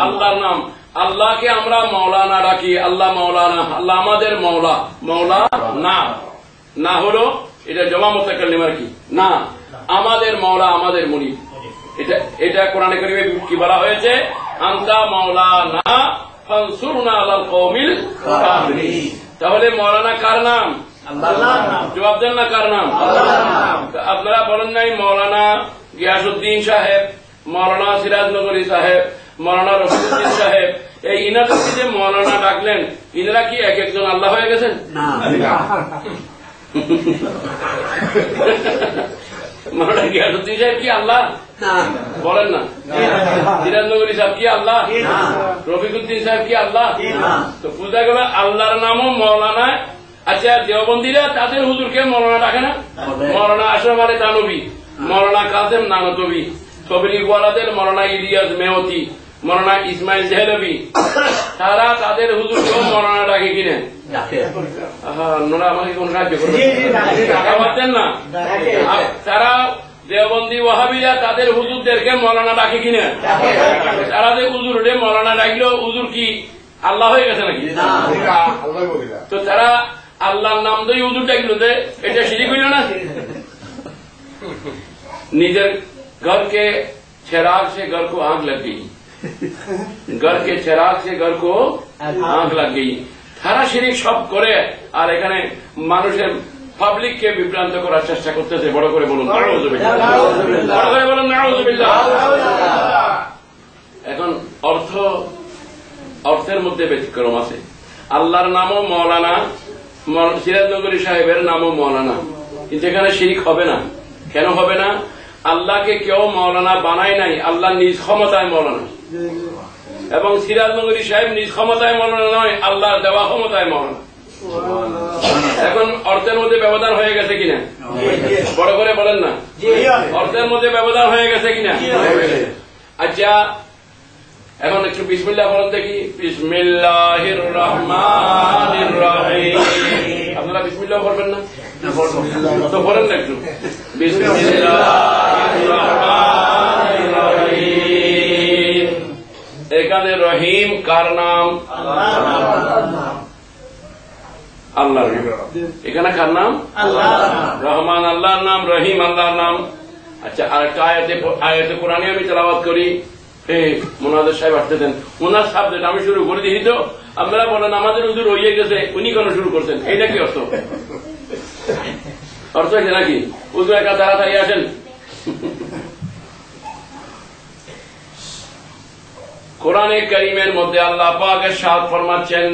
আল্লাহর নাম। আল্লাহকে আমরা মাওলানা ডাকি, আল্লাহ মাওলানা, আল্লাহ আমাদের মাওলা। মাওলা না, না হলো এটা জমা মুতাকাল্লিমার কি না, আমাদের মাওলা, আমাদের মুনিব। এটা কোরআনে কারীমে কি বলা হয়েছে? আনতা মাওলানা ফানসুরনা আলাল কওমিল কাফিরিন। তাহলে মাওলানা কার নাম? আল্লাহর নাম। জবাব দেন না কার নাম? আল্লাহর নাম। আপনারা বলেন নাই মাওলানা গিয়াসউদ্দিন সাহেব, মাওলানা সিরাজনগরী সাহেব, মাওলানা রফিকুদ্দিন সাহেব, এই ইনাদেরকে যে মাওলানা ডাকলেন, ইনারা কি এক একজন আল্লাহ হয়ে গেছেন? মাওলানা গিয়াসউদ্দিন সাহেব কি আল্লাহ? বলেন না। সিরাজনগরী সাহেব কি আল্লাহ? রফিকুদ্দিন সাহেব কি আল্লাহ? তো বুঝা গেল আল্লাহর নামও মাওলানা। আচ্ছা, দেওবন্দিরা তাদের হুজুরকে মাওলানা ডাকে না? মাওলানা আশরাফ আলী থানভী, মাওলানা কাসেম নানতবী, তবলিগওয়ালাদের মাওলানা ইলিয়াস মেহতি, মাওলানা ইসমাইল দেহলভী, তারা তাদের হুজুরকেও মাওলানা ডাকে কিনে। আপনারা আমাকে কোন সাহায্য করবেন না? তারা দেওবন্দি ওয়াহাবিরা তাদের হুজুরদেরকে মাওলানা ডাকে কিনে। তারা যে হুজুর মাওলানা ডাকলেও হুজুর কি আল্লাহ হয়ে গেছে নাকি? তো তারা আল্লাহর নাম দিয়ে হুজুর ডাকলো, এটা শিরিক হইল না? নিজের घर के चिराग से घर को आग लग गई, घर के चिराग से घर को आग लग गई। তারা শিরিক সব করে আর এখানে মানুষের পাবলিককে বিভ্রান্ত করার চেষ্টা করতেছে। বড় করে বলুন নাউযুবিল্লাহ, বড় করে বলুন নাউযুবিল্লাহ। এখন অর্থের মধ্যে ব্যতিক্রম আছে। আল্লাহর নামও মাওলানা, সিরাজনগরী সাহেবের নামও মাওলানা, কিন্তু এখানে শিরিক হবে না। কেন হবে না? আল্লাহকে কেউ মাওলানা বানায় নাই, আল্লাহ নিজ ক্ষমতায় মাওলানা। এবং সিরাজনগরী সাহেব নিজ ক্ষমতায় মাওলানা নয়, আল্লাহর দেওয়া ক্ষমতায় মাওলানা। এখন অর্থের মধ্যে ব্যবধান হয়ে গেছে কিনা? বড় করে বলেন না, অর্থের মধ্যে ব্যবধান হয়ে গেছে কিনা? আচ্ছা, এখন একটু বিসমিল্লাহ বলেন দেখি। বিসমিল্লাহির রহমানির রহিম। আপনারা বিসমিল্লাহ বলবেন না? তো বলেন না একটু। বিসমিল্লাহির রহমানির রহিম। এখানে রহিম কার নাম? আল্লাহর নাম। এখানে কার নাম? রহমান আল্লাহর নাম, রহিম আল্লাহর নাম। আচ্ছা, আরেকটা আয়াতে কোরআনে আমি তেলাওয়াত করি। মোনাজার সাহেব আসতে দেন, ওনার সাবজেক্ট আমি শুরু করে দিই। তো আপনারা বলেন আমাদের হুজুর হইয়ে গেছে, উনি কেন শুরু করছেন? এইটা কি অর্থ? অর্থ আছে নাকি? হুজুর একা তাড়াতাড়ি আসেন। কোরআনে কারীমের মধ্যে আল্লাহ পাক ইরশাদ ফরমাচ্ছেন,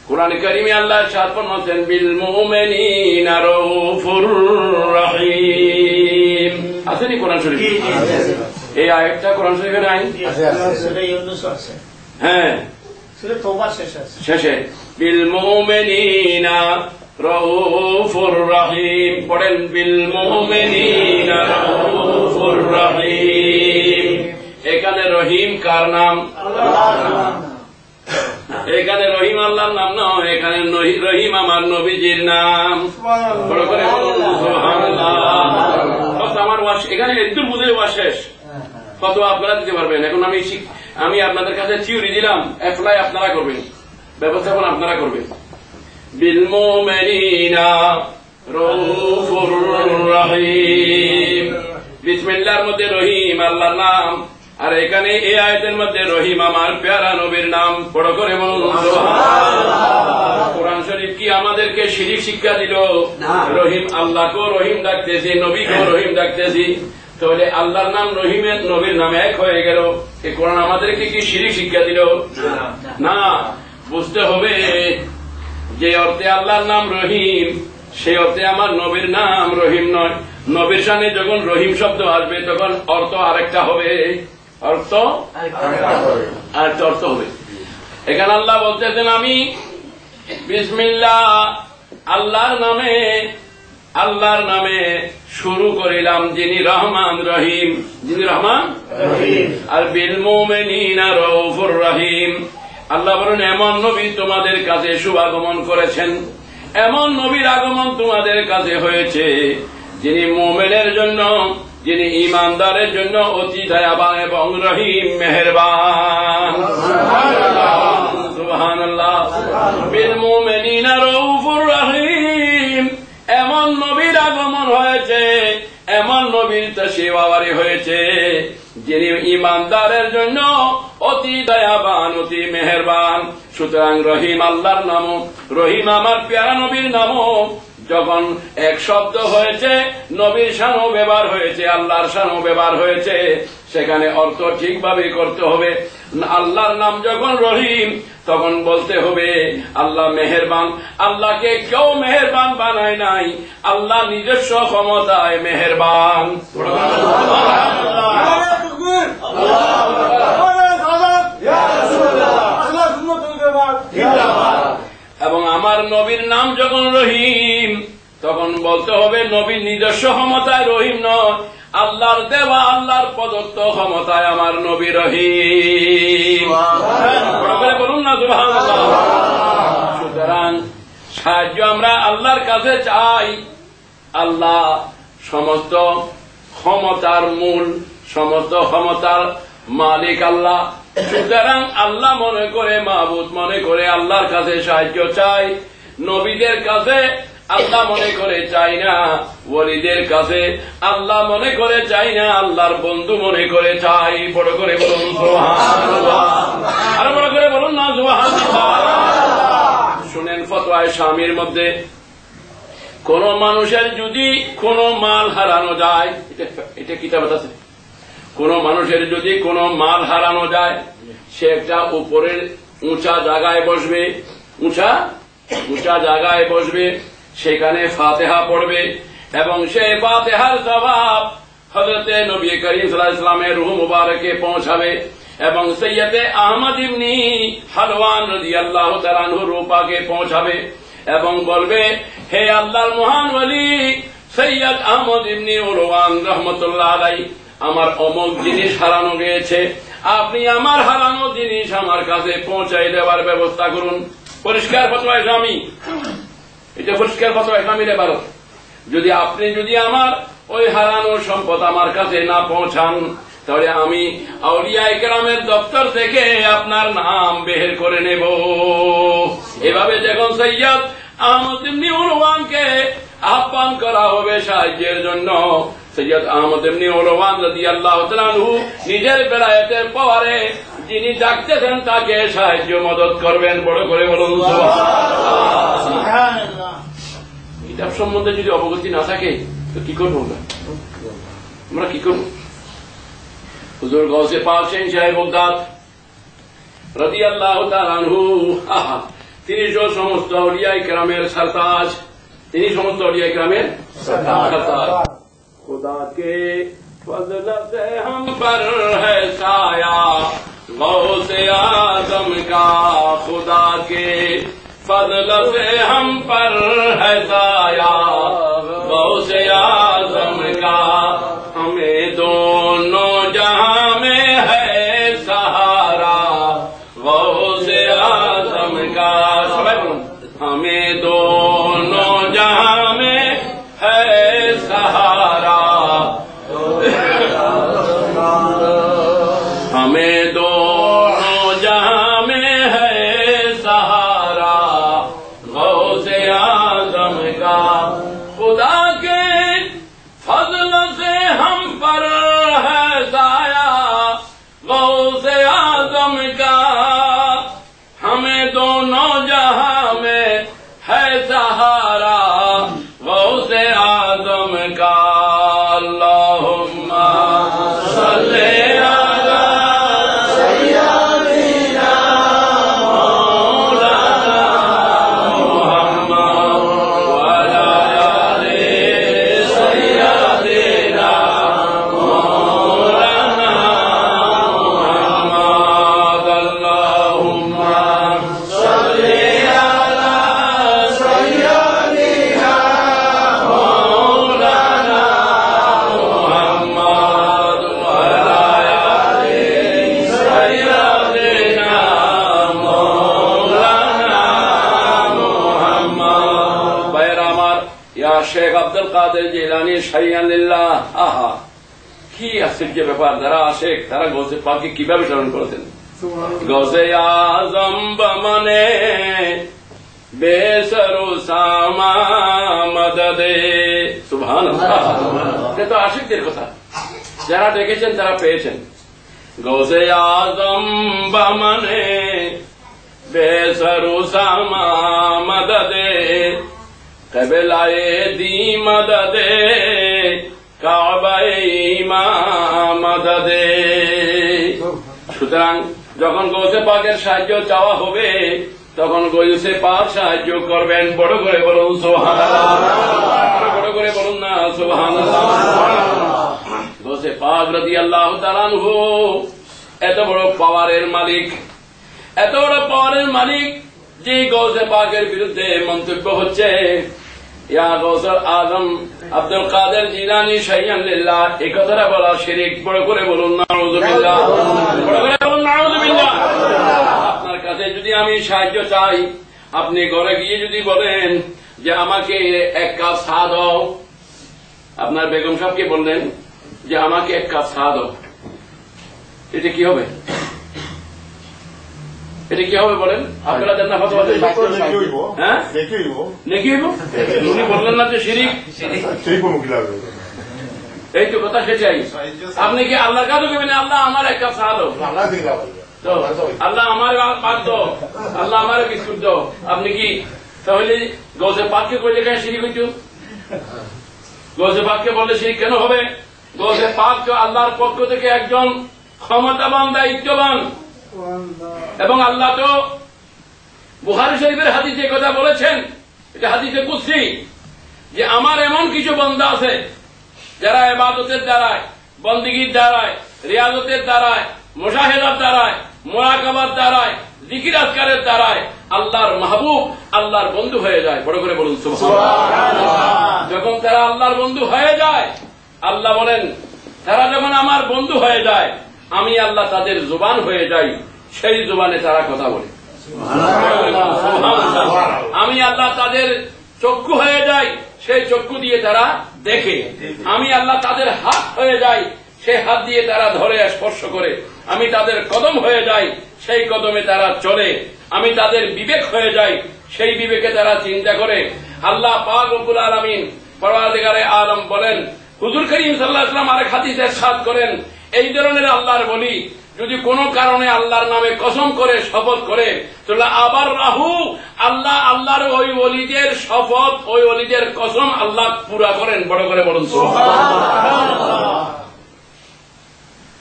কোরআনে কারীমে আল্লাহ ইরশাদ ফরমাচ্ছেন, বিল মুমিনিনা রাউফুর রহিম। আসেনি কোরআন শরীফ? এই আয়াতটা কোরআন শরীফে নাই? হ্যাঁ, শেষে বিল মুমিনিনা রাউফুর রহিম পড়েন। বিল মুমিনিনা রাউফুর রহিম। এখানে রহিম কার নাম? এখানে রহিম আল্লাহর নাম নয়, এখানে রহিম আমার নবীজির নাম। বড় করে বলুন সুবহানাল্লাহ। আমার ওয়াজ এখানে একদম বুঝে ওয়াজ শেষ। কত আপনারা দিতে পারবেন? এখন আমি আপনাদের কাছে থিওরি দিলাম, অ্যাপ্লাই আপনারা করবেন, ব্যবস্থাপনা আপনারা করবেন। বিল মুমিনিনা রাউফুর রহিম। বিসমিল্লাহর মধ্যে রহিম আল্লাহর নাম, আর এখানে এই আয়াতের মধ্যে রহিম আমার প্যারা নবীর নাম। বড় করে বলুন সুবহানাল্লাহ। কোরআন শরীফ কি আমাদেরকে শিরিক শিক্ষা দিল? রহিম আল্লাহকেও রহিম ডাকতেছি, নবীকেও রহিম ডাকতেছি। তাহলে আল্লাহর নাম রহিমের নবীর নাম এক হয়ে গেল। এই কোরআন আমাদেরকে কি শিরক শিক্ষা দিল? না, বুঝতে হবে যে অর্থে আল্লাহর নাম রহিম সেই অর্থে আমার নবীর নাম রহিম নয়। নবীর সামনে যখন রহিম শব্দ আসবে তখন অর্থ আরেকটা হবে, অর্থ আরেকটা অর্থ হবে। এখানে আল্লাহ বলতেছেন আমি বিসমিল্লাহ আল্লাহর নামে শুরু করিলাম যিনি রহমান রহিম, যিনি রহমান আর বিল মুমিনিনা রাউফুর রহিম। আল্লাহ বলেন এমন নবী তোমাদের কাছে শুভাগমন করেছেন, এমন নবীর আগমন তোমাদের কাছে হয়েছে যিনি মুমিনের জন্য, যিনি ঈমানদারের জন্য অতি দয়াবান এবং রহিম মেহেরবান। সুবহানাল্লাহ। বিল মুমিনিনা রাউফুর রহিম, এমন নবীর আগমন হয়েছে, এমন নবীর তাশরীফ হয়েছে যিনি ঈমানদারের জন্য অতি দয়াবান অতি মেহেরবান। সুতরাং রহিম আল্লাহর নামও, রহিম আমার প্যারা নবীর নামও যখন এক শব্দ হয়েছে, নবীর শানও ব্যবহার হয়েছে, আল্লাহর শানও ব্যবহার হয়েছে, সেখানে অর্থ ঠিকভাবে করতে হবে। আল্লাহর নাম যখন রহিম তখন বলতে হবে আল্লাহ মেহেরবান। আল্লাহকে কেউ মেহেরবান বানায় নাই, আল্লাহ নিজস্ব ক্ষমতায় মেহেরবান। এবং আমার নবীর নাম যখন রহিম তখন বলতে হবে নবীর নিজস্ব ক্ষমতায় রহিম নয়, আল্লাহর দেওয়া আল্লাহর প্রদত্ত ক্ষমতায় আমার নবী রহিম। বলুন না সুবহানাল্লাহ। সুতরাং সাহায্য আমরা আল্লাহর কাছে চাই। আল্লাহ সমস্ত ক্ষমতার মূল, সমস্ত ক্ষমতার মালিক আল্লাহ। সুতরাং আল্লাহ মনে করে, মাহবুদ মনে করে আল্লাহর কাছে সাহায্য চাই। নবীদের কাছে আল্লাহ মনে করে চাই না, ওলিদের কাছে আল্লাহ মনে করে চাই না, আল্লাহর বন্ধু মনে করে চাই। বড় করে বলুন সুবহানাল্লাহ, আর বড় করে বলুন না সুবহানাল্লাহ। শুনেন ফতোয়ায়ে শামির মধ্যে কোন মানুষের যদি কোন মাল হারানো যায়, এটা কিতাবে আছে, কোন মানুষের যদি কোন মাল হারানো যায় সে একটা উপরের উঁচা জায়গায় বসবে, উঁচা জায়গায় বসবে, সেখানে ফাতিহা পড়বে এবং সেই ফাতিহার জবাব হযরতে নবী করিম সাল্লাল্লাহু আলাইহি ওয়াসাল্লামের রূহ মুবারকে পৌঁছাবে এবং সৈয়দে আহমদ ইবনে হালওয়ান রাদিয়াল্লাহু তাআলা আনহুর রূপাকে পৌঁছাবে এবং বলবে হে আল্লাহর মহান ওলি সৈয়দ আহমদ ইবনে হালওয়ান রাহমাতুল্লাহ আলাইহি, আমার অমুক জিনিস হারানো গিয়েছে, আপনি আমার হারানো জিনিস আমার কাছে পৌঁছাই দেওয়ার ব্যবস্থা করুন। পরিষ্কার ফতোয়া ইসলামী, এটা পরিষ্কার ফতোয়া ইসলামীর ইবারত। যদি আমার ওই হারানো সম্পদ আমার কাছে না পৌঁছান তাহলে আমি আউলিয়া ইকরামের দপ্তর থেকে আপনার নাম বের করে নেব। এভাবে যখন সৈয়দ আহমদ ইবনে হালওয়ানকে আহ্বান করা হবে সাহায্যের জন্য, সৈয়দ আহমদ ইবনে হালওয়ান রাদিয়াল্লাহু তাআলা আনহু নিজের বেলায়েতের পাওয়ারে যিনি ডাকতেছেন তাকে সাহায্য মদত করবেন। বড় করে বলুন সুবহানাল্লাহ। কিতাব সম্বন্ধে যদি অবগতি না থাকে তো কি করবো আমরা কি করব? হুজুর গাউসে পাক শাহ বাগদাদ রাদিয়াল্লাহু তাআলা আনহু, তিনি সমস্ত আউলিয়া ইকরামের সরতাজ, তিনি সমস্ত আউলিয়া ইকরামের সরতাজ। खुदा के फज़ल से हम पर है साया गौसे आज़म का, खुदा के फज़ल से हम पर है साया गौसे आज़म का, हमें दोनों जहां में है सहारा गौसे आज़म का। हमें दोनों जहां में है सहारा, हमें दोनों जहां में है सहारा गौसे आज़म का, खुदा के फज़ल से हम पर है साया गौसे आज़म का, हमें दोनों जहां में है सहारा गौसे आज़म का। अल्लाहुम्मा শেখ আব্দুল কাদের জিলানী শাইয়ান লিল্লাহ। আহা, কি আশ্চর্য ব্যাপার! যারা আশেক তারা গৌসে পাককে কিভাবে স্মরণ করেছেন। গৌসে আজম বমনে বেসরু সামা মদদে, সুবহানাল্লাহ। এটা তো আশিকদের কথা, যারা ডেকেছেন তারা পেয়েছেন। গৌসে আজম বমনে বেসরু সামা মদদে কবিলায়ে দি মদদে কাবায়ে ইমাম মদদে। সুতরাং যখন গৌসে পাকের সাহায্য চাওয়া হবে তখন গৌসে পাক সাহায্য করবেন। বড় করে বলুন সুবহানাল্লাহ, বড় করে বলুন না সুবহানাল্লাহ। গৌসে পাক রাদিয়াল্লাহু তাআলা আনহু এত বড় পাওয়ারের মালিক, এত বড় পাওয়ারের মালিক যে গৌসে পাকের বিরুদ্ধে মন্তব্য হচ্ছে ইয়া গৌসুল আজম আব্দুল কাদের জিলানী শাইয়ান লিল্লাহ, এই কথাটা বলা শিরক। বড় করে বলুন নাউযুবিল্লাহ, বড় করে বলুন নাউযুবিল্লাহ। আপনার কাছে যদি আমি সাহায্য চাই, আপনি ঘরে গিয়ে যদি বলেন যে আমাকে এক কাপ চা দাও, আপনার বেগম সাহেবকে বললেন যে আমাকে এক কাপ চা দাও, এটা কি হবে? এটা কি হবে বলেন? আপনারা দেন না ফতোয়া? হ্যাঁ, নেকি হইব। উনি বললেন না যে শিরিক? এই তো কথা সেটাই। আপনি কি আল্লাহর কাছে করবেন আল্লাহ আমার এক কাপ চা দাও, তো আল্লাহ আমার পাক দাও, আল্লাহ আমার বিস্কুট দাও, আপনি কি তাহলে গৌসে পাককে করলে কেন শিরিক হইত? গৌসে পাককে বললে শিরিক কেন হবে? গৌসে পাক তো আল্লাহর পক্ষ থেকে একজন ক্ষমতাবান, দায়িত্ববান, এবং আল্লাহ তো বুখারী শরীফের হাদিসে কথা বলেছেন, এটা হাদিসে কুদসি, যে আমার এমন কিছু বান্দা আছে যারা ইবাদতের দ্বারায়, বন্দেগীর দ্বারায়, রিয়াজতের দ্বারায়, মুশাহেদার দ্বারায়, মুরাকাবার দ্বারায়, জিকির আজকারের দ্বারায় আল্লাহর মাহবুব, আল্লাহর বন্ধু হয়ে যায়। বড় করে বলুন সুবহানাল্লাহ। যখন তারা আল্লাহর বন্ধু হয়ে যায়, আল্লাহ বলেন তারা যখন আমার বন্ধু হয়ে যায়, আমি আল্লাহ তাদের জবান হয়ে যাই, সেই জবানে তারা কথা বলে। আমি আল্লাহ তাদের চক্ষু হয়ে যাই, সেই চক্ষু দিয়ে তারা দেখে। আমি আল্লাহ তাদের হাত হয়ে যাই, সেই হাত দিয়ে তারা ধরে স্পর্শ করে। আমি তাদের কদম হয়ে যাই, সেই কদমে তারা চলে। আমি তাদের বিবেক হয়ে যাই, সেই বিবেকে তারা চিন্তা করে। আল্লাহ পাক রব্বুল আলামিন পরওয়ারদিগারে আলম বলেন, হুজুর করিম সাল্লাল্লাহু আলাইহি ওয়াসাল্লাম আরেক হাদিসে ইরশাদ করেন, এই ধরনের আল্লাহর বলি যদি কোনো কারণে আল্লাহর নামে কসম করে, শপথ করে, তাহলে আবার রাহু আল্লাহ আল্লাহর ওই ওলিদের শপথ, ওই ওলিদের কসম আল্লাহ পুরা করেন। বড় করে বলুন সুবহানাল্লাহ।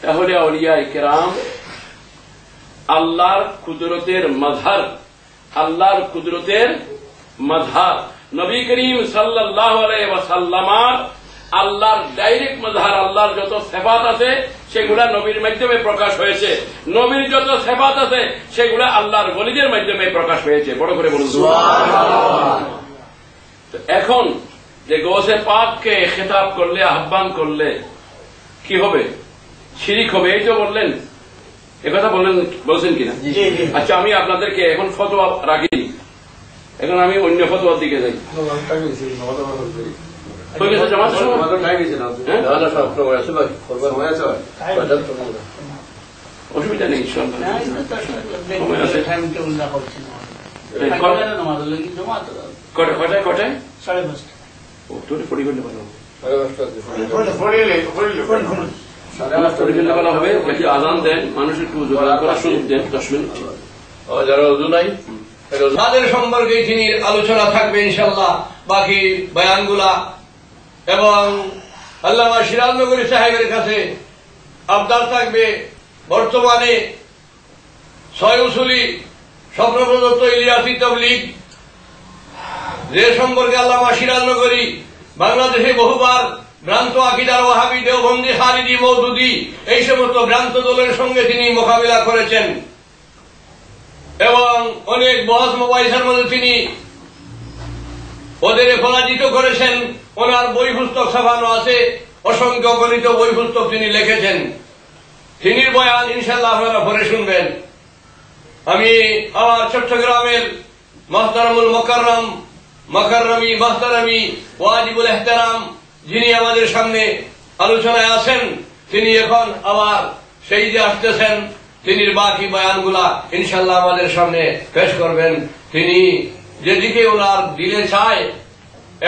তাহলে আউলিয়ায়ে কেরাম আল্লাহর কুদরতের মাযহার, আল্লাহর কুদরতের মাযহার। নবী করিম সাল্লাল্লাহু আলাইহি ওয়াসাল্লামের আল্লাহর ডাইরেক্ট মাযহার। আল্লাহর যত সিফাত আছে সেগুলা নবীর মাধ্যমে প্রকাশ হয়েছে, নবীর যত সিফাত আছে সেগুলা আল্লাহর ওলিদের মাধ্যমে প্রকাশ হয়েছে। বড় করে বলুন সুবহানাল্লাহ। তো এখন যে গৌসে পাককে খেতাব করলে, আহ্বান করলে কি হবে? শিরিক হবে, এই তো বললেন। একথা বলছেন কিনা? আচ্ছা, আমি আপনাদেরকে এখন ফতোয়া রাখি, এখন আমি অন্য ফতোয়ার দিকে যাই। অসুবিধা নেই, কটায় কটায় পড়ি করলে ভালো হবে। আজান দেন, মানুষ একটু করার সুযোগ দেন 10 মিনিট। যারা অজু নাই তাদের সম্পর্কে তিনি আলোচনা থাকবে ইনশাআল্লাহ, বাকি বয়ানগুলা। এবং আল্লামা সিরাজ নগরী সাহেবের কাছে আবদার থাকবে, বর্তমানে 6 উসুলি স্বপ্ন প্রদত্ত ইলিয়াসি তাবলীগ, যে সম্পর্কে আল্লামা সিরাজ নগরী বাংলাদেশে বহুবার ভ্রান্ত আকিদার ওয়াহাবি, দেওবন্দি, খারিজি, মওদুদি এই সমস্ত ভ্রান্ত দলের সঙ্গে তিনি মোকাবিলা করেছেন এবং অনেক বহস মোবাইসের মধ্যে তিনি ওদের পরাজিত করেছেন। ওনার বই পুস্তক ছাপানো আছে, অসংখ্য গণিত বই পুস্তক তিনি লিখেছেন। তিনি বয়ান ইনশাআল্লাহ আপনারা পরে শুনবেন। আমি আমার চট্টগ্রামের মুহতারামুল মুকাররম মাকাররমি মাহতারামি ওয়াজিবুল ইহতারাম যিনি আমাদের সামনে আলোচনায় আছেন, তিনি এখন আবার সেই যে আসতেছেন, তিনি বাকি বয়ানগুলা ইনশাআল্লাহ আমাদের সামনে পেশ করবেন। তিনি যেদিকে ওনার দিলে চায়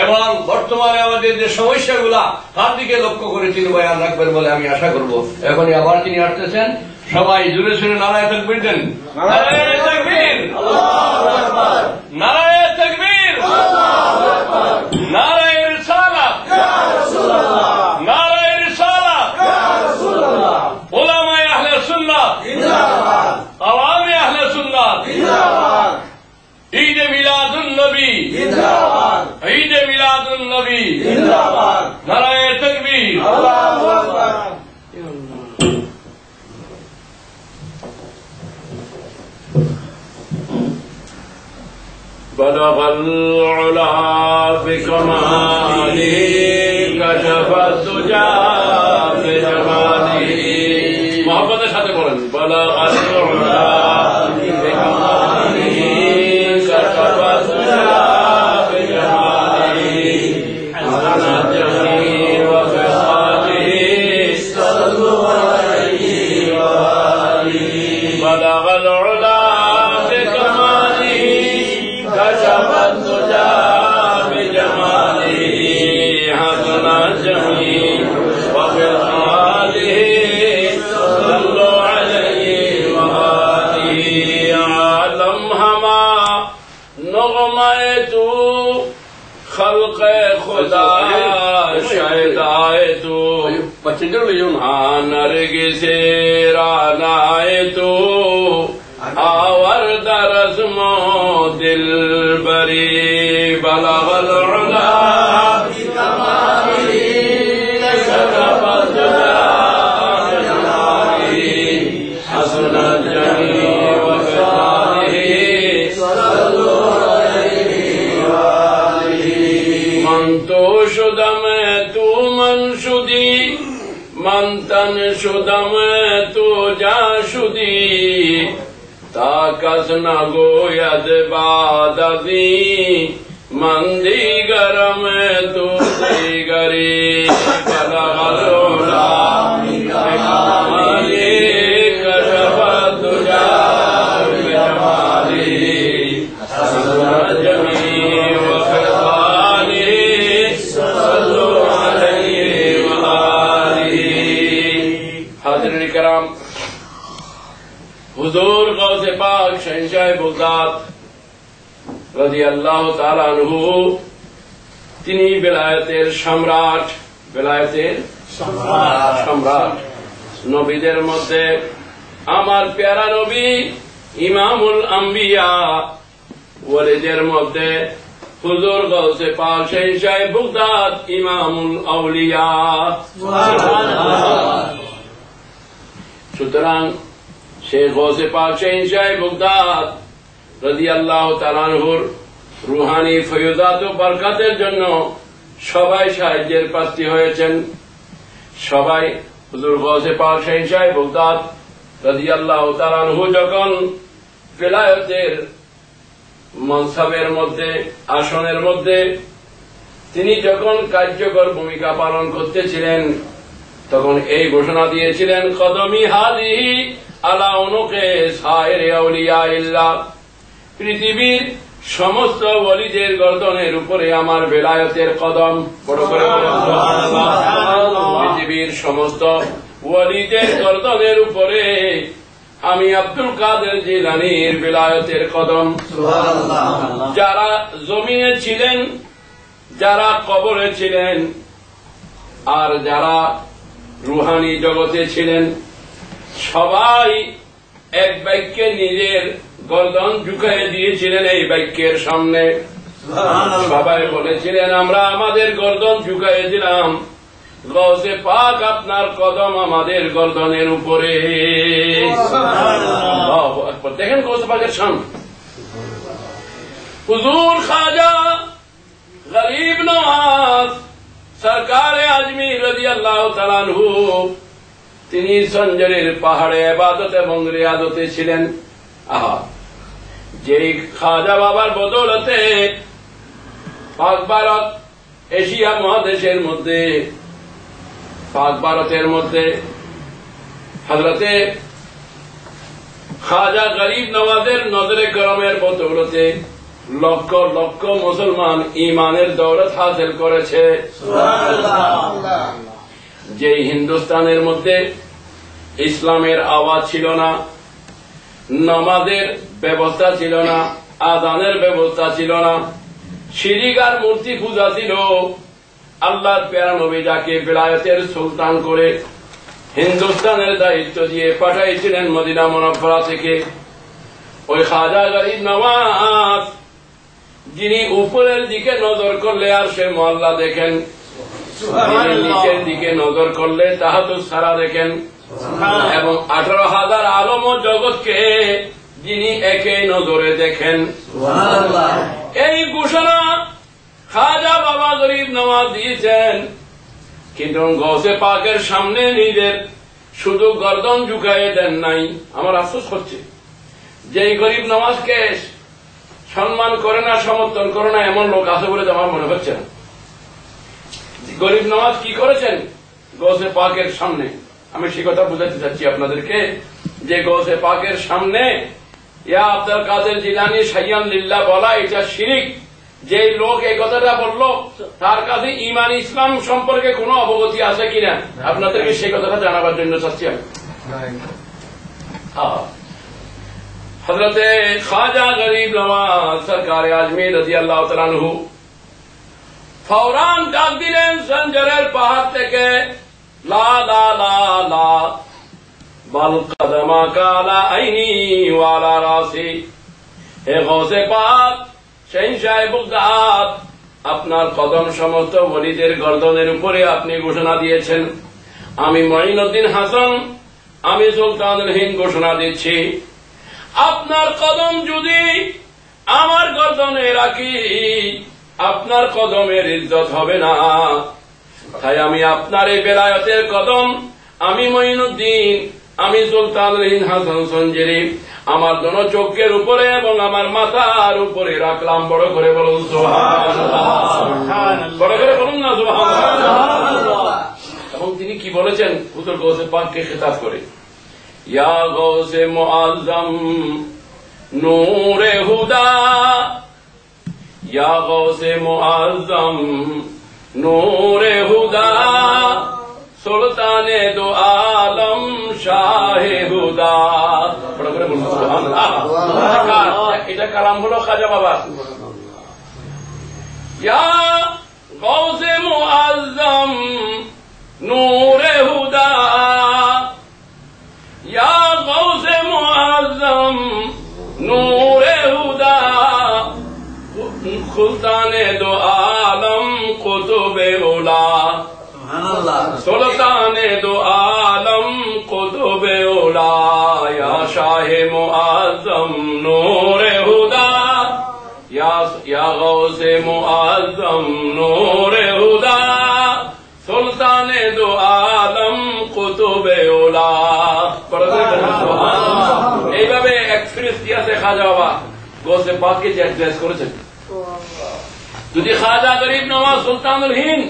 এবং বর্তমানে আমাদের যে সমস্যাগুলা তার দিকে লক্ষ্য করে তিনি বয়ান রাখবেন বলে আমি আশা করব। এখনই আবার তিনি আসতেছেন, সবাই জুড়ে শুনে নারায়ে তাকবীর দেন। নারায়ে তাকবীর, নারায়ে তাকবীর, নারায়ে রিসালাত, নারায়ে রিসালাত, উলামায়ে আহলে সুন্নাত জিন্দাবাদ, আওয়ামে আহলে সুন্নাত জিন্দাবাদ, ঈদে মিলাদুন নবী জিন্দাবাদ, ঈদে মিলাদুন নবী জিন্দাবাদ, নারায়ে তাকবীর, আল্লাহু আকবার। بلغ العلا بكماله كشف الدجى بجماله محبتের সাথে বলেন بلغ العلا بكماله كشف الدجى بجماله حسن الجميل وخصاله صلوا عليه وآله بلغ العلا بكماله كشف الدجى بجماله حسن الجميل وخصاله صلوا عليه وآله عالم ہما نغمہ تو خلق خدا شہدائے تو نرگس رانائے تو آورد رسم دل بری بلغ العلا بکماله كشف الدجى بجماله حسن الجميل وخصاله صلوا عليه وآله من تو شدم تو من شدی من تن شدم تو جا شدی تا کس نہ گوید بعد ازیں من دیگرم تو دیگری بلغ العلا بکماله كشف الدجى بجماله حسن الجميل وخصاله صلوا عليه وآله حاضرین کرام، হুজুর গৌসে পাক শহনশাহ বগদাদ রাদিয়াল্লাহু তাআলা আনহু, তিনি বেলায়েতের সম্রাট, বেলায়েতের সম্রাট, নবীদের মধ্যে আমার প্যারা নবী ইমামুল আম্বিয়া, ওয়ালিদের মধ্যে হুজুর গৌসে পাক শহনশাহ বগদাদ ইমামুল আউলিয়া। সুতরাং শেখ গৌসে পাক শহনশাহ বগদাদ রাদিয়াল্লাহু তাআলা আনহুর রুহানি ফয়জাত ও বরকতের জন্য সবাই সাহায্যের প্রার্থী হয়েছেন। সবাই হুজুর গৌসে পাক শহনশাহ বগদাদ রাদিয়াল্লাহু তাআলা আনহু যখন বেলায়েতের মনসাবের মধ্যে, আসনের মধ্যে তিনি যখন কার্যকর ভূমিকা পালন করতেছিলেন, তখন এই ঘোষণা দিয়েছিলেন, কদমি হাদিহি আলা উনুকে সায়েরে আউলিয়া ইল্লাহ, পৃথিবীর সমস্ত ওলিদের গর্দনের উপরে আমার বেলায়েতের কদম। বড় করে পৃথিবীর সমস্ত ওলিদের গর্দনের উপরে আমি আব্দুল কাদের জিলানীর বেলায়েতের কদম। যারা জমিনে ছিলেন, যারা কবরে ছিলেন, আর যারা রুহানি জগতে ছিলেন, সবাই এক বাক্যে নিজের গর্দন ঝুঁকিয়ে দিয়েছিলেন এই বাক্যের সামনে। সবাই বলেছিলেন, আমরা আমাদের গর্দন ঝুঁকিয়ে দিলাম, গৌসে পাক আপনার কদম আমাদের গর্দনের উপরে। দেখেন গৌসে পাকের সামনে হুজুর খাজা গরিব নওয়াজ সরকারে আজমির রাদিয়াল্লাহু তাআলা আনহু, তিনি সঞ্জরের পাহাড়ে ইবাদত এবং রিয়াদতে ছিলেন। যেই খাজা বাবার বদৌলতে পাক ভারত এশিয়া মহাদেশের মধ্যে, পাক ভারতের মধ্যে হযরতে খাজা গরিব নওয়াজের নজরে করমের বদৌলতে লক্ষ লক্ষ মুসলমান ঈমানের দৌলত হাসিল করেছে। যে হিন্দুস্তানের মধ্যে ইসলামের আওয়াজ ছিল না, নামাজের ব্যবস্থা ছিল না, আযানের ব্যবস্থা ছিল না, শিরক আর মূর্তি পূজা ছিল, আল্লাহর প্যারা নবী যাকে বেলায়েতের সুলতান করে হিন্দুস্তানের দায়িত্ব দিয়ে পাঠাইছিলেন মদিনা মুনাফফারা থেকে, ওই খাজা গরিব নওয়াজ যিনি উপরের দিকে নজর করলে আর সে মহল্লা দেখেন, নিচের দিকে নজর করলে তাহাতুস সারা দেখেন, এবং 18,000 আলম ও জগৎকে যিনি একে নজরে দেখেন। এই ঘোষণা খাজা বাবা গরিব নওয়াজ দিয়েছেন, কিন্তু গৌসে পাকের সামনে নিজের শুধু গর্দন ঝুঁকাইয়ে দেন নাই। আমার আফসোস হচ্ছে যে এই গরিব নওয়াজকে সম্মান করে না, সমর্থন করে না এমন লোক আছে বলে আমার মনে হচ্ছে না। গরিব নওয়াজ কি করেছেন গৌসে পাকের সামনে, আমি সে কথা বুঝাতে চাচ্ছি আপনাদেরকে যে গৌসে পাকের সামনে ইয়া আব্দুল কাদের জিলানী শাইয়ান লিল্লাহ বলা এটা শিরক। যে লোক এই কথাটা বলল তার কাছে ঈমান ইসলাম সম্পর্কে কোনো অবগতি আছে কিনা আপনাদেরকে সেই কথাটা জানাবার জন্য চাচ্ছি আমি। হযরতে খাজা গরিব নওয়াজ সরকার আজমির রাদিয়াল্লাহু তাআলা আনহু ফৌরান ডাক দিলেন সঞ্জরের পাহাড় থেকে, লা লা লা লা বাল কদমা কালা আইনি ওয়ালা রাসি। হে গৌসে পাক শাহনশাহ বাগদাদ, আপনার কদম সমস্ত ওলিদের গর্দনের উপরে আপনি ঘোষণা দিয়েছেন। আমি মঈনুদ্দিন হাসান, আমি সুলতানুল হিন্দ ঘোষণা দিচ্ছি, আপনার কদম যদি আমার গর্দনে রাখি আপনার কদমের ইজ্জত হবে না। তাই আমি আপনার এই বেলায়েতের কদম, আমি মঈনুদ্দিন, আমি সুলতানুল হিন্দ হাসান সঞ্জেরি আমার দোনো চোখের উপরে এবং আমার মাথার উপরে রাখলাম। বড় করে বলুন সুবহানাল্লাহ, বড় করে বলুন না সুবহানাল্লাহ। এবং তিনি কি বলেছেন হুজুর গৌসে পাককে খেতাব করে, ইয়া গৌসে মুআজ্জম নূরে হুদা, ইয়া গৌসে মুআজ্জম নূরে হুদা, সুলতানে দো আলম শাহে হুদা। বড় করে বলুন সুবহানাল্লাহ। এটা কালাম হলো খাজা বাবা। ইয়া গৌসে মুআজ্জম নূরে হুদা, ইয়া গৌসে মুআজ্জম নূরে হুদা, সুলতানে দো আলম কুতুবে উলা, সুলতানে দো আলম কুতুবে উলা, ইয়া শাহে মুআজ্জম নূরে হুদা, ইয়া গৌসে মুআজ্জম নূরে হুদা, সুলতানে দো আলম কুতুবে উলা। এইভাবে এক্সপ্রেস দিয়েছে খাজা বাবা গৌসে পাককে যে অ্যাড্রেস করেছেন। যদি খাজা গরিব নওয়াজ সুলতানুল হিন্দ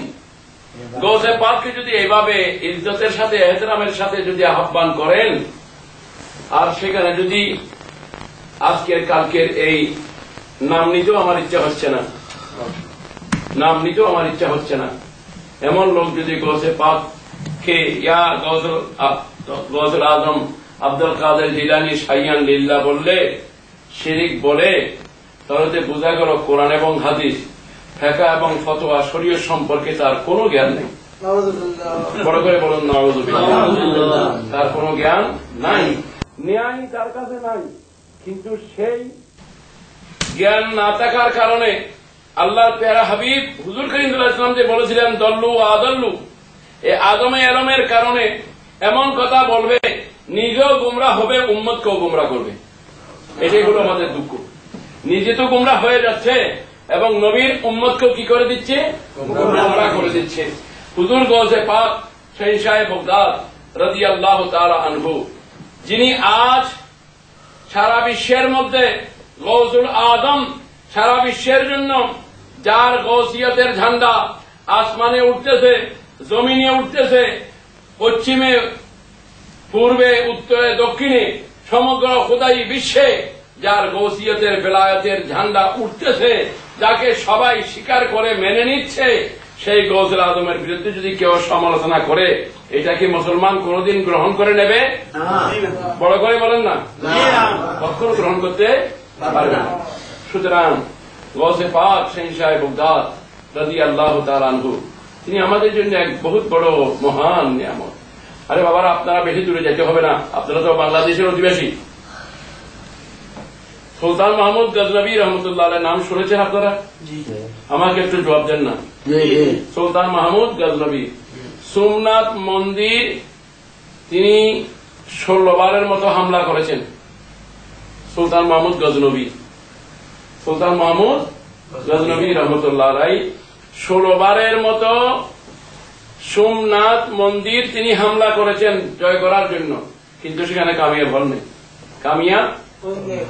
গৌসে পাককে যদি এইভাবে ইজ্জতের সাথে এহতেরামের সাথে যদি আহ্বান করেন, আর সেখানে যদি আজকের কালকের এই নাম নিতেও আমার ইচ্ছা হচ্ছে না, নাম নিতেও আমার ইচ্ছা হচ্ছে না, এমন লোক যদি গৌসে পাককে ইয়া গৌসুল আজম আব্দুল কাদের জিলানী শাইয়ান লিল্লাহ বললে শিরিক বলে, তাহলে বোঝা গেল কোরআন এবং হাদিস, ফিকহ এবং ফতোয়া শরীয়ত সম্পর্কে তার কোনো জ্ঞান নেই। বড় করে বলুন নাউযুবিল্লাহ। তার কোনো জ্ঞান নাই, ন্যায় তার কাছে নাই। কিন্তু সেই জ্ঞান না থাকার কারণে আল্লাহর প্যারা হাবিব হুজুর করিম সাল্লাল্লাহু আলাইহি ওয়াসাল্লাম যে বলেছিলেন দল্লু আদাল্লু, এই আদমে আলমের কারণে এমন কথা বলবে নিজেও গুমরাহ হবে, উম্মতকেও গুমরাহ করবে। এটাই হলো আমাদের দুঃখ। নিজে তো গুমরাহ হয়ে যাচ্ছে এবং নবীর উম্মতকেও কি করে দিচ্ছে? গুমরাহ করে দিচ্ছে। হুজুর গৌসে পাক শাহনশাহ বাগদাদ রাদিয়াল্লাহু তাআলা আনহু, যিনি আজ সারা বিশ্বের মধ্যে গৌসুল আজম, সারা বিশ্বের জন্য যার গৌসিয়তের ঝান্ডা আসমানে উঠতেছে, জমিনে উঠতেছে, পশ্চিমে, পূর্বে, উত্তরে, দক্ষিণে, সমগ্র খোদাই বিশ্বে যার গৌসিয়তের বেলায়েতের ঝান্ডা উঠতেছে, যাকে সবাই স্বীকার করে মেনে নিচ্ছে, সেই গৌসুল আজমের বিরুদ্ধে যদি কেউ সমালোচনা করে, এটা কি মুসলমান কোনদিন গ্রহণ করে নেবে? বড় করে বলেন না, কখনো গ্রহণ করতে পারবে না। সুতরাং গৌসে পাক শাহ বাগদাদ রাদিয়াল্লাহু তাআলা আনহু, তিনি আমাদের জন্য এক বহুত বড় মহান নিয়ামত। আরে বাবারা, আপনারা বেশি দূরে যেতে হবে না, আপনারা তো বাংলাদেশের অধিবাসী। সুলতান মাহমুদ গজনবী রহমতুল্লাহ আলাইহির নাম শুনেছেন আপনারা? আমাকে একটু জবাব দেন না। সুলতান মাহমুদ গজনবী সোমনাথ মন্দির তিনি 16 বারের মতো হামলা করেছেন। সুলতান মাহমুদ গজনবী রহমতুল্লাহ আলাইহি 16 বারের মতো সোমনাথ মন্দির তিনি হামলা করেছেন জয় করার জন্য, কিন্তু সেখানে কামিয়াব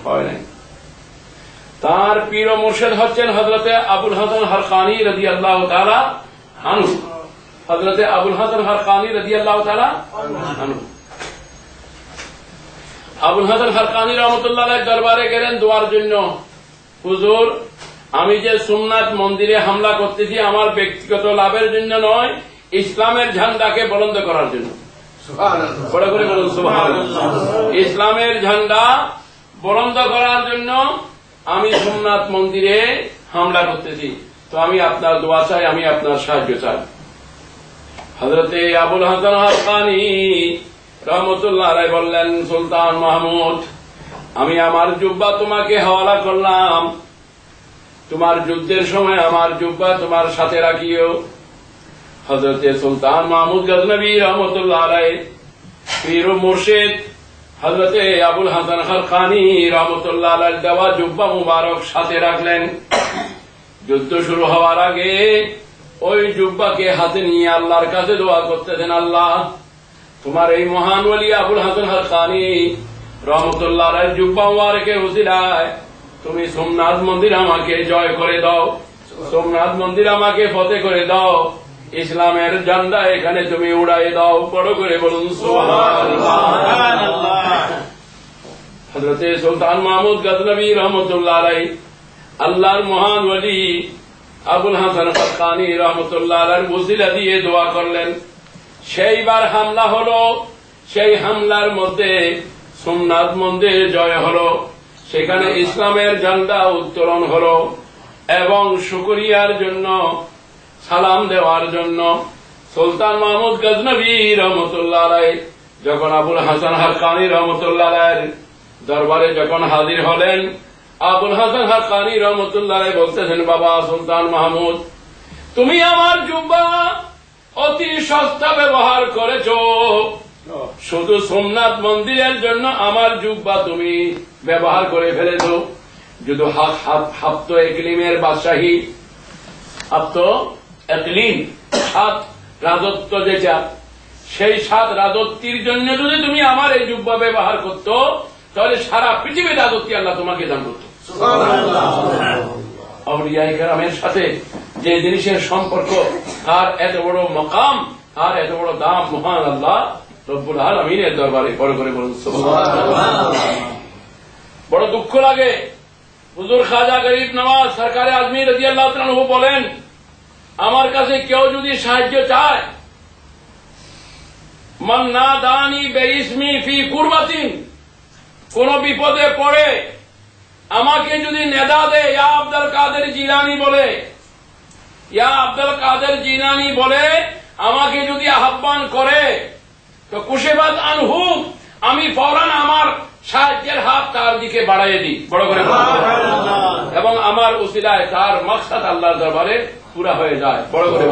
হয় নাই। তার পীর ও মুর্শিদ হচ্ছেন হযরতে আবুল হাসান হরকানি রাদিয়াল্লাহু তাআলা আনহু। হযরতে আবুল হাসান হরকানি রাদিয়াল্লাহু তাআলা আনহু, আবুল হাসান হরকানি রহমতুল্লাহ আলাইহির দরবারে গেলেন দোয়ার জন্য। হুজুর, আমি যে সোমনাথ মন্দিরে হামলা করতেছি আমার ব্যক্তিগত লাভের জন্য নয়, ইসলামের ঝান্ডাকে বুলন্দ করার জন্য। বড় করে বলুন সুবহানাল্লাহ। ইসলামের ঝান্ডা বুলন্দ করার জন্য আমি সোমনাথ মন্দিরে হামলা করতেছি, তো আমি আপনার দোয়া চাই, আমি আপনার সাহায্য চাই। হযরতে আবুল হাসান হরকানি রহমতুল্লাহ আলাইহি বললেন, সুলতান মাহমুদ, আমি আমার জুব্বা তোমাকে হাওয়ালা করলাম, তোমার যুদ্ধের সময় আমার জুব্বা তোমার সাথে রাখিও। হযরতে সুলতান মাহমুদ গজনবী রহমতুল্লাহ আলাইহি পীর ও মুর্শিদ হযরতে আবুল হাসান হরকানি রহমতুল্লাহ আলাইহির দেওয়া জুব্বা মুবারক সাথে রাখলেন। যুদ্ধ শুরু হওয়ার আগে ওই জুব্বাকে হাতে নিয়ে আল্লাহর কাছে দোয়া করতেছেন, আল্লাহ, তোমার এই মহান ওলি আবুল হাসান হরকানি রহমতুল্লাহ আলাইহির জুব্বা মুবারকের উসিলায় তুমি সোমনাথ মন্দির আমাকে জয় করে দাও, সোমনাথ মন্দির আমাকে ফতেহ করে দাও, ইসলামের ঝান্ডা এখানে তুমি উড়াই দাও। বড় করে বলুন সুবহানাল্লাহ। হযরতে সুলতান মাহমুদ গজনবী রহমতুল্লাহ আলাইহি আল্লাহর মহান ওলি আবুল হাসান হরকানি রহমতুল্লাহ আলাইহির ওসিলা দিয়ে দোয়া করলেন। সেইবার হামলা হলো, সেই হামলার মধ্যে সোমনাথ মন্দির জয় হলো, সেখানে ইসলামের ঝান্ডা উত্তোলন হলো, এবং শুকরিয়ার জন্য, সালাম দেওয়ার জন্য সুলতান মাহমুদ গজনবী রহমতুল্লাহ আলাইহি যখন আবুল হাসান হরকানি রহমতুল্লাহ আলাইহির দরবারে যখন হাজির হলেন, আবুল হাসান হরকানি রহমতুল্লাহ আলাইহি বলতেছেন, বাবা সুলতান মাহমুদ, তুমি আমার জুব্বা অতি সস্তা ব্যবহার করেছো, শুধু সোমনাথ মন্দিরের জন্য আমার জুব্বা তুমি ব্যবহার করে ফেলেছো। যদি হাফত একলিমের বাদশাহী, হাফত একলিম 7 রাজত্ব যেটা, সেই 7 রাজত্বের জন্য যদি তুমি আমার এই জুব্বা ব্যবহার করতো, তাহলে সারা পৃথিবীর রাজত্ব আল্লাহ তোমাকে দান করত। আউলিয়ায়ে কেরামের সাথে যে জিনিসের সম্পর্ক, আর এত বড় মকাম, আর এত বড় দাম মহান আল্লাহ রব্বুল আলামিনের দরবারে। বড় করে বলুন সুবহানাল্লাহ। বড় দুঃখ লাগে, হুজুর খাজা গরিব নওয়াজ সরকারে আজমি রাদিয়াল্লাহু তাআলা আনহু বলেন, আমার কাছে কেউ যদি সাহায্য চায়, মান নাদানি বিইসমি ফি কুরবাতিন, কোন বিপদে পড়ে আমাকে যদি নেদা দেয়, ইয়া আব্দুল কাদের জিলানী বলে, ইয়া আব্দুল কাদের জিলানী বলে আমাকে যদি আহ্বান করে, তো কুশেবাত আনহু, আমি ফৌরান আমার সাহায্যের হাত তার দিকে বাড়াইয়ে দিই। বড় করে এবং আমার উসিলায় তার মাকসাদ আল্লাহর দরবারে পুরা হয়ে যায়। বড় করে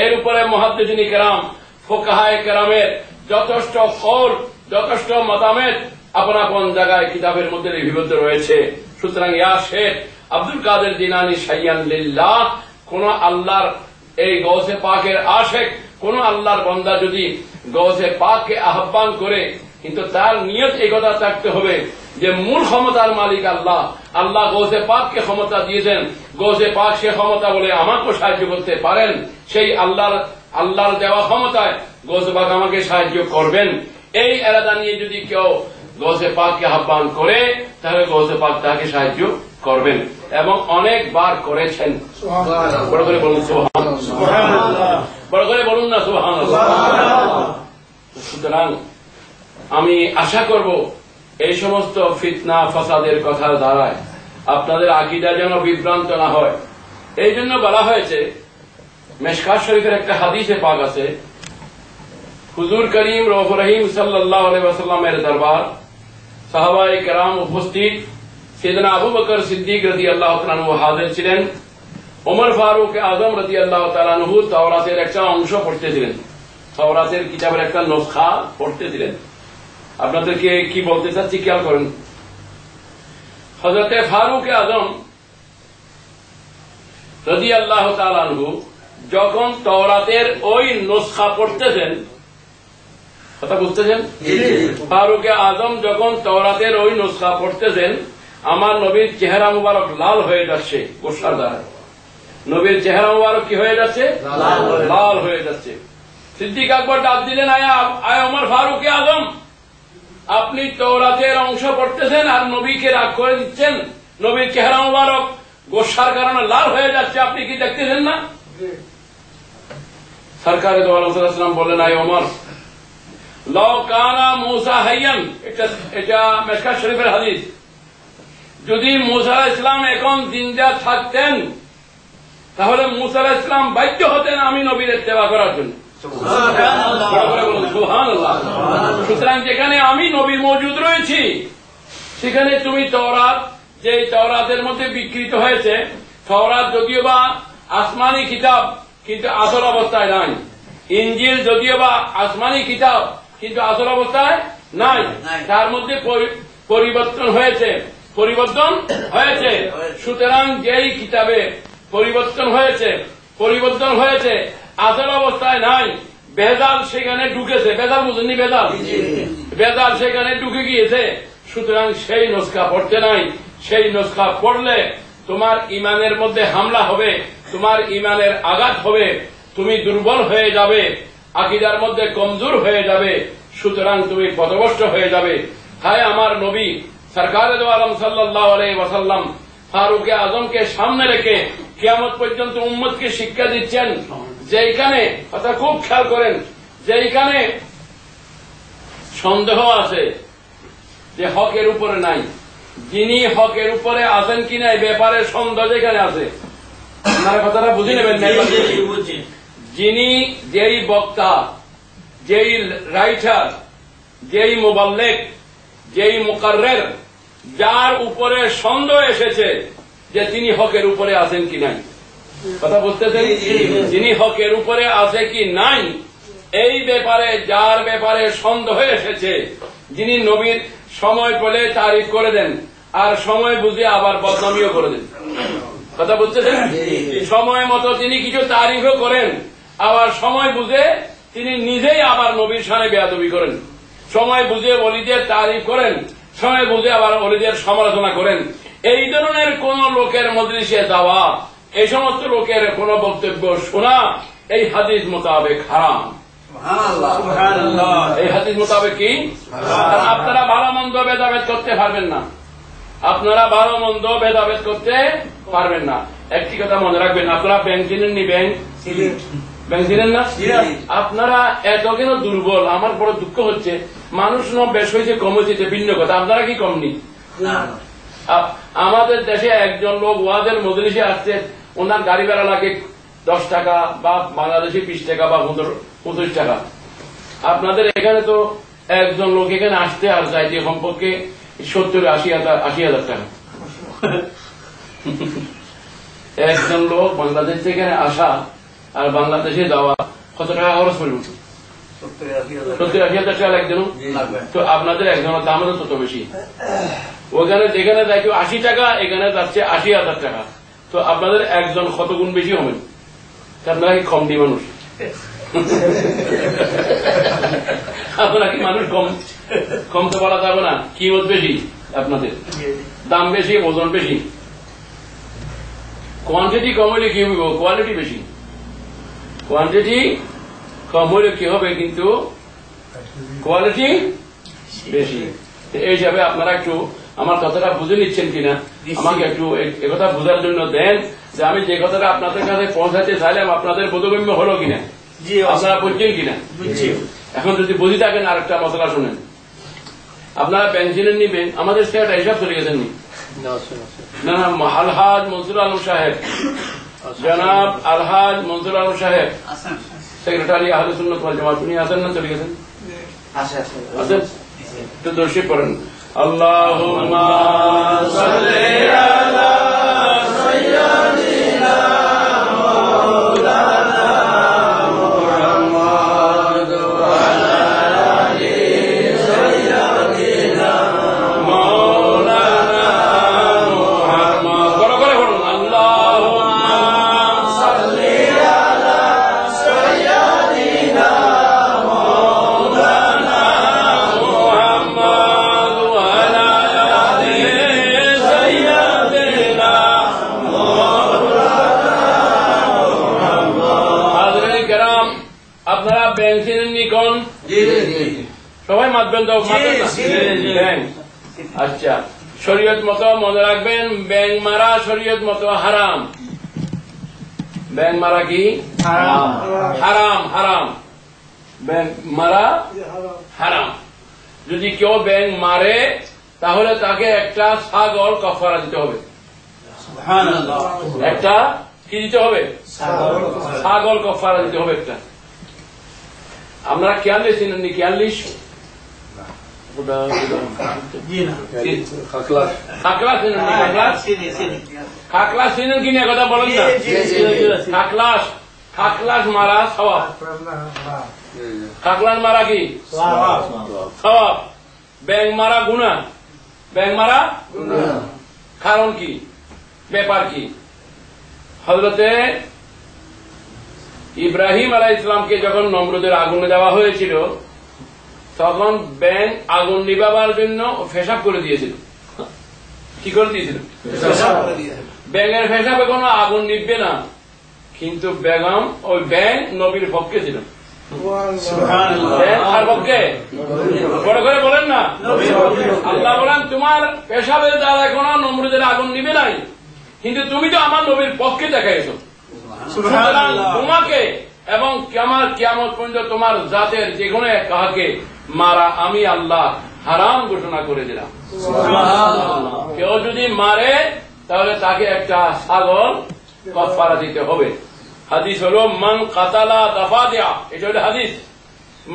এর উপরে মুহাদ্দিসিন কেরাম, ফুকাহায়ে কেরামের যথেষ্ট কওল, যথেষ্ট মতামত আপন আপন জায়গায় কিতাবের মধ্যে লিপিবদ্ধ রয়েছে। সুতরাং ইয়া শেখ আব্দুল কাদের জিলানী শাইয়ান লিল্লাহ, কোন আল্লাহর এই গৌসে পাকের আশেক, কোন আল্লাহর বান্দা যদি গৌসে পাককে আহ্বান করে, কিন্তু তার নিয়ত এই কথা থাকতে হবে যে মূল ক্ষমতার মালিক আল্লাহ। আল্লাহ গৌসে পাককে ক্ষমতা দিয়েছেন, গৌসে পাক সে ক্ষমতা বলে আমাকেও সাহায্য করতে পারেন। সেই আল্লাহর দেওয়া ক্ষমতায় গৌসে পাক আমাকে সাহায্য করবেন, এই এরাদা নিয়ে যদি কেউ গৌসে পাককে আহ্বান করে তাহলে গৌসে পাক তাকে সাহায্য করবেন, এবং অনেকবার করেছেন। বড় করে বলুন সুবহানাল্লাহ, বড় করে বলুন না সুবহানাল্লাহ। সুতরাং আমি আশা করব এই সমস্ত ফিতনা ফাসাদের কথা দ্বারায় আপনাদের আকীদা যেন বিভ্রান্ত না হয়। এই জন্য বলা হয়েছে, মিশকাত শরীফের একটা হাদিসে পাক আছে, হুজুর করিম রউফ রহিম সাল্লাল্লাহু আলাইহি ওয়াসাল্লামের দরবার, সাহাবায়ে কেরাম উপস্থিত, সাইয়েদনা আবু বকর সিদ্দিক রাদিয়াল্লাহু তাআলা আনহু হাজির ছিলেন, ওমর ফারুক আজম রাদিয়াল্লাহু তাআলা আনহু তাওরাতের একটা অংশ পড়তেছিলেন, তাওরাতের কিতাবের একটা নসখা পড়তেছিলেন। আপনাদেরকে কি বলতে চাচ্ছি খেয়াল করেন। হযরতে ফারুক আজম রাদিয়াল্লাহু তাআলা আনহু যখন তাওরাতের ওই নসখা পড়তেছেন, কথা বুঝতেছেন? ফারুক আজম যখন তাওরাতের ওই নসখা পড়তেছেন, আমার নবীর চেহারা মুবারক লাল হয়ে যাচ্ছে গোসার দ্বারা। নবীর চেহারা মুবারক কি হয়ে যাচ্ছে? লাল হয়ে যাচ্ছে। সিদ্দিক আকবর ডাক দিলেন, আয় ওমর ফারুক আজম, আপনি তাওরাতের অংশ পড়তেছেন আর নবীকে রাগ করে দিচ্ছেন, নবীর চেহারা মুবারক গোসার কারণে লাল হয়ে যাচ্ছে, আপনি কি দেখতেছেন না? সরকারে দো আলম সাল্লাল্লাহু আলাইহি ওয়াসাল্লাম বললেন, আয় ওমর, লাউ কানা মূসা হাইয়ান, এটা মিশকাত শরীফের হাদিস, যদি মূসা আলাইহিস সালাম এখন জিন্দা থাকতেন তাহলে মূসা আলাইহিস সালাম বাধ্য হতেন আমি নবীর ইত্তেবা করার জন্য। সুবহানাল্লাহ। সুতরাং যেখানে আমি নবী মওজুদ রয়েছি সেখানে তুমি তাওরাত, যে তাওরাতের মধ্যে বিকৃত হয়েছে, তাওরাত যদিও বা আসমানি কিতাব কিন্তু আসল অবস্থায় নাই, ইনজিল যদিও বা আসমানি কিতাব কিন্তু আসল অবস্থায় নাই, তার মধ্যে পরিবর্তন হয়েছে। সুতরাং যেই কিতাবে পরিবর্তন হয়েছে আসল অবস্থায় নাই, ভেজাল সেখানে ঢুকেছে। ভেজাল বুঝেননি? ভেজাল সেখানে ঢুকে গিয়েছে। সুতরাং সেই নসখা পড়তে নাই। সেই নসখা পড়লে তোমার ইমানের মধ্যে হামলা হবে, তোমার ইমানের আঘাত হবে, তুমি দুর্বল হয়ে যাবে, আকীদার মধ্যে কমজোর হয়ে যাবে, সুতরাং তুমি পথভ্রষ্ট হয়ে যাবে। হায় আমার নবী সরকারে দো আলম সাল্লাল্লাহু আলাইহি ওয়াসাল্লাম ফারুক আজমকে সামনে রেখে কিয়ামত পর্যন্ত উম্মতকে শিক্ষা দিচ্ছেন, যেখানে, কথা খুব খেয়াল করেন, যেখানে সন্দেহ আছে যে হকের উপরে নাই, যিনি হকের উপরে আছেন কিনা এই ব্যাপারে সন্দেহ যেখানে আছে, আপনারা কথাটা বুঝে নেবেন। যিনি, যেই বক্তা, যেই রাইটার, যেই মুবাল্লিগ, যেই মুকাররির, যার উপরে সন্দেহ এসেছে যে তিনি হকের উপরে আছেন কি নাই, কথা বুঝতেছেন? যিনি হকের উপরে আছে কি নাই এই ব্যাপারে, যার ব্যাপারে সন্দেহ এসেছে, যিনি নবীর সময় পেলে তারিফ করে দেন আর সময় বুঝে আবার বদনামিও করে দেন, কথা বুঝতেছেন? সময় মতো তিনি কিছু তারিফও করেন, আবার সময় বুঝে তিনি নিজেই আবার নবীর শানে বেয়াদবি করেন। সময় বুঝে ওলিদের তারিফ করেন, সময় বুঝে আবার ওলিদের সমালোচনা করেন। এই ধরনের কোন লোকের মজলিসে যাওয়া, এই সমস্ত লোকের কোন বক্তব্য শোনা এই হাদিস মোতাবেক হারাম। এই হাদিস মোতাবেক কি? আপনারা ভালো মন্দ ভেদাভেদ করতে পারবেন না, আপনারা ভালো মন্দ ভেদাভেদ করতে পারবেন না। একটি কথা মনে রাখবেন, আপনারা ব্যাংক চিনেন নি? ব্যাংক চিনেন না? আপনারা এত কেন দুর্বল? আমার বড় দুঃখ হচ্ছে, মানুষ বেশ হয়েছে, কম হয়েছে ভিন্ন কথা, আপনারা কি কমনি? আমাদের দেশে একজন লোক ওয়াজের মজলিসে আসছে, ওনার গাড়ি ভাড়া লাগে 10 টাকা বা বাংলাদেশে 20 টাকা বা 25 টাকা। আপনাদের এখানে তো একজন লোক এখানে আসতে আর যাইতে সম্পর্কে 70-80 হাজার টাকা। একজন লোক বাংলাদেশ থেকে আসা আর বাংলাদেশে যাওয়া কত টাকা খরচ পড়বে? 70-80 হাজার টাকা একজন। তো আপনাদের একজনের দামও তত বেশি। ওখানে যেখানে যায় কেউ 80 টাকা, এখানে যাচ্ছে 80,000 টাকা। তো আপনাদের একজন কত গুণ বেশি হবেন? আপনারা কি কমটি মানুষ? আপনারা কি মানুষ কম? কম তো বলা যাবে না, কিমত বেশি। আপনাদের দাম বেশি, ওজন বেশি। কোয়ান্টিটি কম হলে কি হবে, কোয়ালিটি বেশি। কোয়ান্টিটি কম হলে কি হবে, কিন্তু কোয়ালিটি বেশি। এই হিসাবে আপনারা একটু আমার কথাটা বুঝে নিচ্ছেন কিনা, আমাকে একটু একথা বোঝার জন্য দেন যে আমি যে কথাটা আপনাদের কাছে পৌঁছাতে চাইলাম আপনাদের বোধগম্য হলো কিনা, আপনারা বুঝছেন কিনা। এখন যদি বুঝি থাকেন আর একটা মশলা শুনেন, আপনারা পেনশনের নিবেন, আমাদের সে একটা হিসাব চলে গেছেন নি? না না, আলহাজ মনসুর আলম সাহেব, জনাব আলহাজ মনসুর আলম সাহেব, সেক্রেটারি আহলে সুন্নাত ওয়াল জামাত, উনি আছেন না চলে গেছেন? আছেন? তো দর্শী করেন আল্লাহুম্মা সাল্লি আলা সাইয়্যিদিনা মাওলানা মুহাম্মদ ওয়া আলা আলি সাইয়্যিদিনা মাওলানা মুহাম্মদ। বড় করে বলুন আল্লাহুম্মা সাল্লি আলা সাইয়্যিদিনা মাওলানা মুহাম্মদ ওয়া আলা আলি সাইয়্যিদিনা মাওলানা। হাজরানে কেরাম, আপনারা ব্যাংক চিনেন নি কোন? সবাই মাতবেন তো? ব্যাংক। আচ্ছা, শরীয়ত মতো মনে রাখবেন, ব্যাংক মারা শরীয়ত মতো হারাম। ব্যাংক মারা কি হারাম? হারাম। ব্যাংক মারা হারাম। যদি কেউ ব্যাংক মারে তাহলে তাকে একটা ছাগল কাফারা দিতে হবে। একটা কি দিতে হবে? ছাগল কাফারা দিতে হবে একটা। আপনারা ৪৪ চিনেন নি? ৪৪ খাকলা চিনেন নি? খাকলা চিনেন কিনা কথা বলেন না। খাকলাস মারা সওয়াব। খাকলাস মারা কি সওয়াব। ব্যাংক মারা গুনাহ। ব্যাংক মারা কারণ কি, ব্যাপার কি? হযরতে ইব্রাহিম আলাইহিস সালামকে যখন নমরুদের আগুনে দেওয়া হয়েছিল তখন ব্যাংক আগুন নিভাবার জন্য পেশাব করে দিয়েছিল। কি করে দিয়েছিল? ব্যাঙের পেশাবে কোনো আগুন নিভবে না, কিন্তু বেগম ওই ব্যাংক নবীর পক্ষে ছিল। আর পক্ষে বড় করে বলেন না। আল্লাহ বলেন তোমার পেশাবের দ্বারা কোনো নমরুদের আগুন নিবে নাই, কিন্তু তুমি তো আমার নবীর পক্ষে দেখাইছো। সুতরাং তোমাকে এবং কিয়ামত পর্যন্ত তোমার জাতের যে কোনো এক কাহাকে মারা আমি আল্লাহ হারাম ঘোষণা করে দিলাম। কেউ যদি মারে তাহলে তাকে একটা ছাগল কাফারা দিতে হবে। হাদিস হলো মান কাতালা দাফাদিয়া, এটা হলো হাদিস।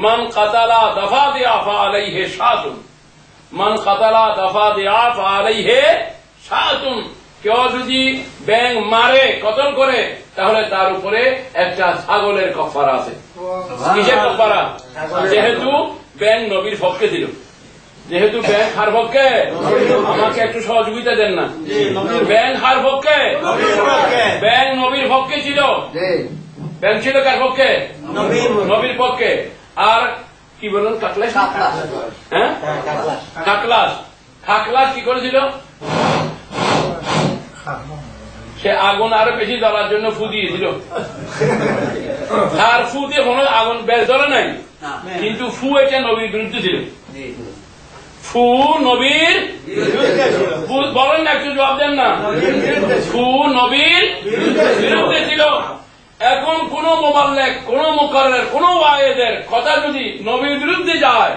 মান কাতালা দাফাদিয়া ফাআলাইহি শাতুন, মান কাতালা দাফাদিয়া ফাআলাইহি শাতুন। কেউ যদি ব্যাঙ মারে, কতল করে, তাহলে তার উপরে একটা ছাগলের কাফারা আছে। কিসের কাফারা? যেহেতু ব্যাঙ নবীর পক্ষে ছিল, যেহেতু ব্যাঙ হার পক্ষে। আমাকে একটু সহযোগিতা দেন না। ব্যাঙ হার পক্ষে, ব্যাঙ নবীর পক্ষে ছিল। ব্যাঙ ছিল কার পক্ষে? নবীর পক্ষে। আর কি বলুন? কাকলাস। হ্যাঁ, কাকলাস। কাকলাস কি করেছিল? সে আগুন আরো বেশি জ্বলার জন্য ফু দিয়েছিল। তার ফু দিয়ে কোনো আগুন বেশ জ্বলে নাই, কিন্তু ফু এটা নবীর বিরুদ্ধে ছিল। ফু নবীর বলেন না, একটু জবাব দেন না। ফু নবীর বিরুদ্ধে ছিল। এখন কোন মোবাল্লেগ, কোন মুকাররের, কোন ওয়াইদের কথা যদি নবীর বিরুদ্ধে যায়,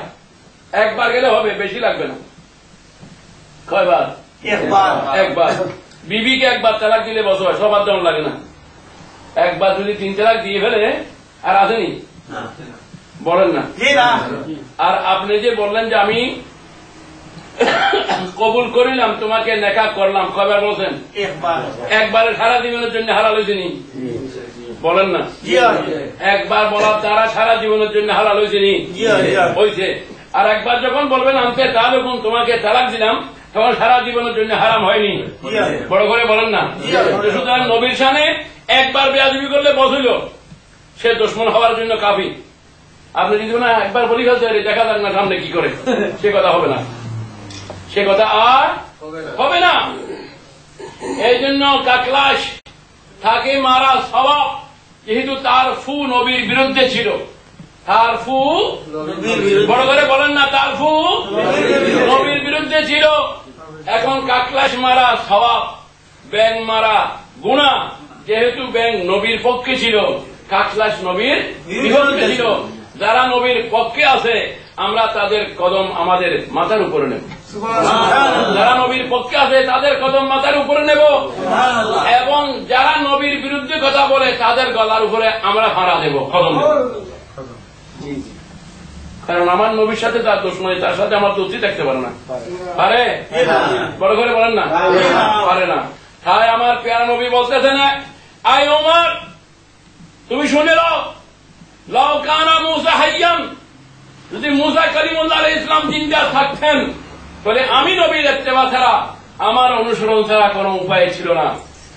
একবার গেলে হবে, বেশি লাগবে না। কয়বার? একবার। বিবিকে একবার তালাক দিলে বস হয়, সবার দাম লাগে না। একবার যদি 3 তালাক দিয়ে ফেলে আর আসেনি, বলেন না। আর আপনি যে বললেন যে আমি কবুল করিলাম, তোমাকে নেকাহ করলাম, কয়বার বলছেন? একবারে সারা জীবনের জন্য হালাল হয়েছেনি, বলেন না। একবার বলার দ্বারা সারা জীবনের জন্য হালাল হয়েছেনি, হয়েছে। আর একবার যখন বলবেন আনতে তা যখন তোমাকে তালাক দিলাম, তখন সারা জীবনের জন্য হারাম হয়নি, বড় করে বলেন না। সুতরাং নবীর শানে একবার বেয়াদবি করলে বসইল, সে দুশমন হওয়ার জন্য কাফি। আপনি যদি না একবার বলি ফেলতে দেখা যাক না সামনে কি করে, সে কথা হবে না। সে কথা আর হবে না। এই জন্য কাকলাস তাকে মারা স্বভাব, যেহেতু তার ফু নবীর বিরুদ্ধে ছিল। তার ফু বড় করে বলেন না, তার ফু নবীর বিরুদ্ধে ছিল। এখন কাকলাস মারা স্বভাব, ব্যাং মারা গুনাহ। যেহেতু ব্যাং নবীর পক্ষে ছিল, কাকলাস নবীর বিরুদ্ধে ছিল। যারা নবীর পক্ষে আছে আমরা তাদের কদম আমাদের মাথার উপরে নেব। যারা নবীর পক্ষে আছে তাদের কদম মাথার উপরে নেব, এবং যারা নবীর বিরুদ্ধে কথা বলে তাদের গলার উপরে আমরা হারা দেব, কদম দেব। কারণ আমার নবীর সাথে তার দুশমনী, তার সাথে আমার দোষী থাকতে পারে না। পারে? বড় করে বলেন না, পারে না। তাই আমার পেয়ারা নবী বলতেছে না, আই ওমর তুমি শুনে নাও, লাউ কানা মূসা হাইয়ান, যদি মূসা কালিমুল্লাহ আলাইহিস সালাম জিন্দা থাকতেন তাহলে আমি নবীর ইত্তেবা ছাড়া, আমার অনুসরণ ছাড়া কোনো উপায় ছিল না।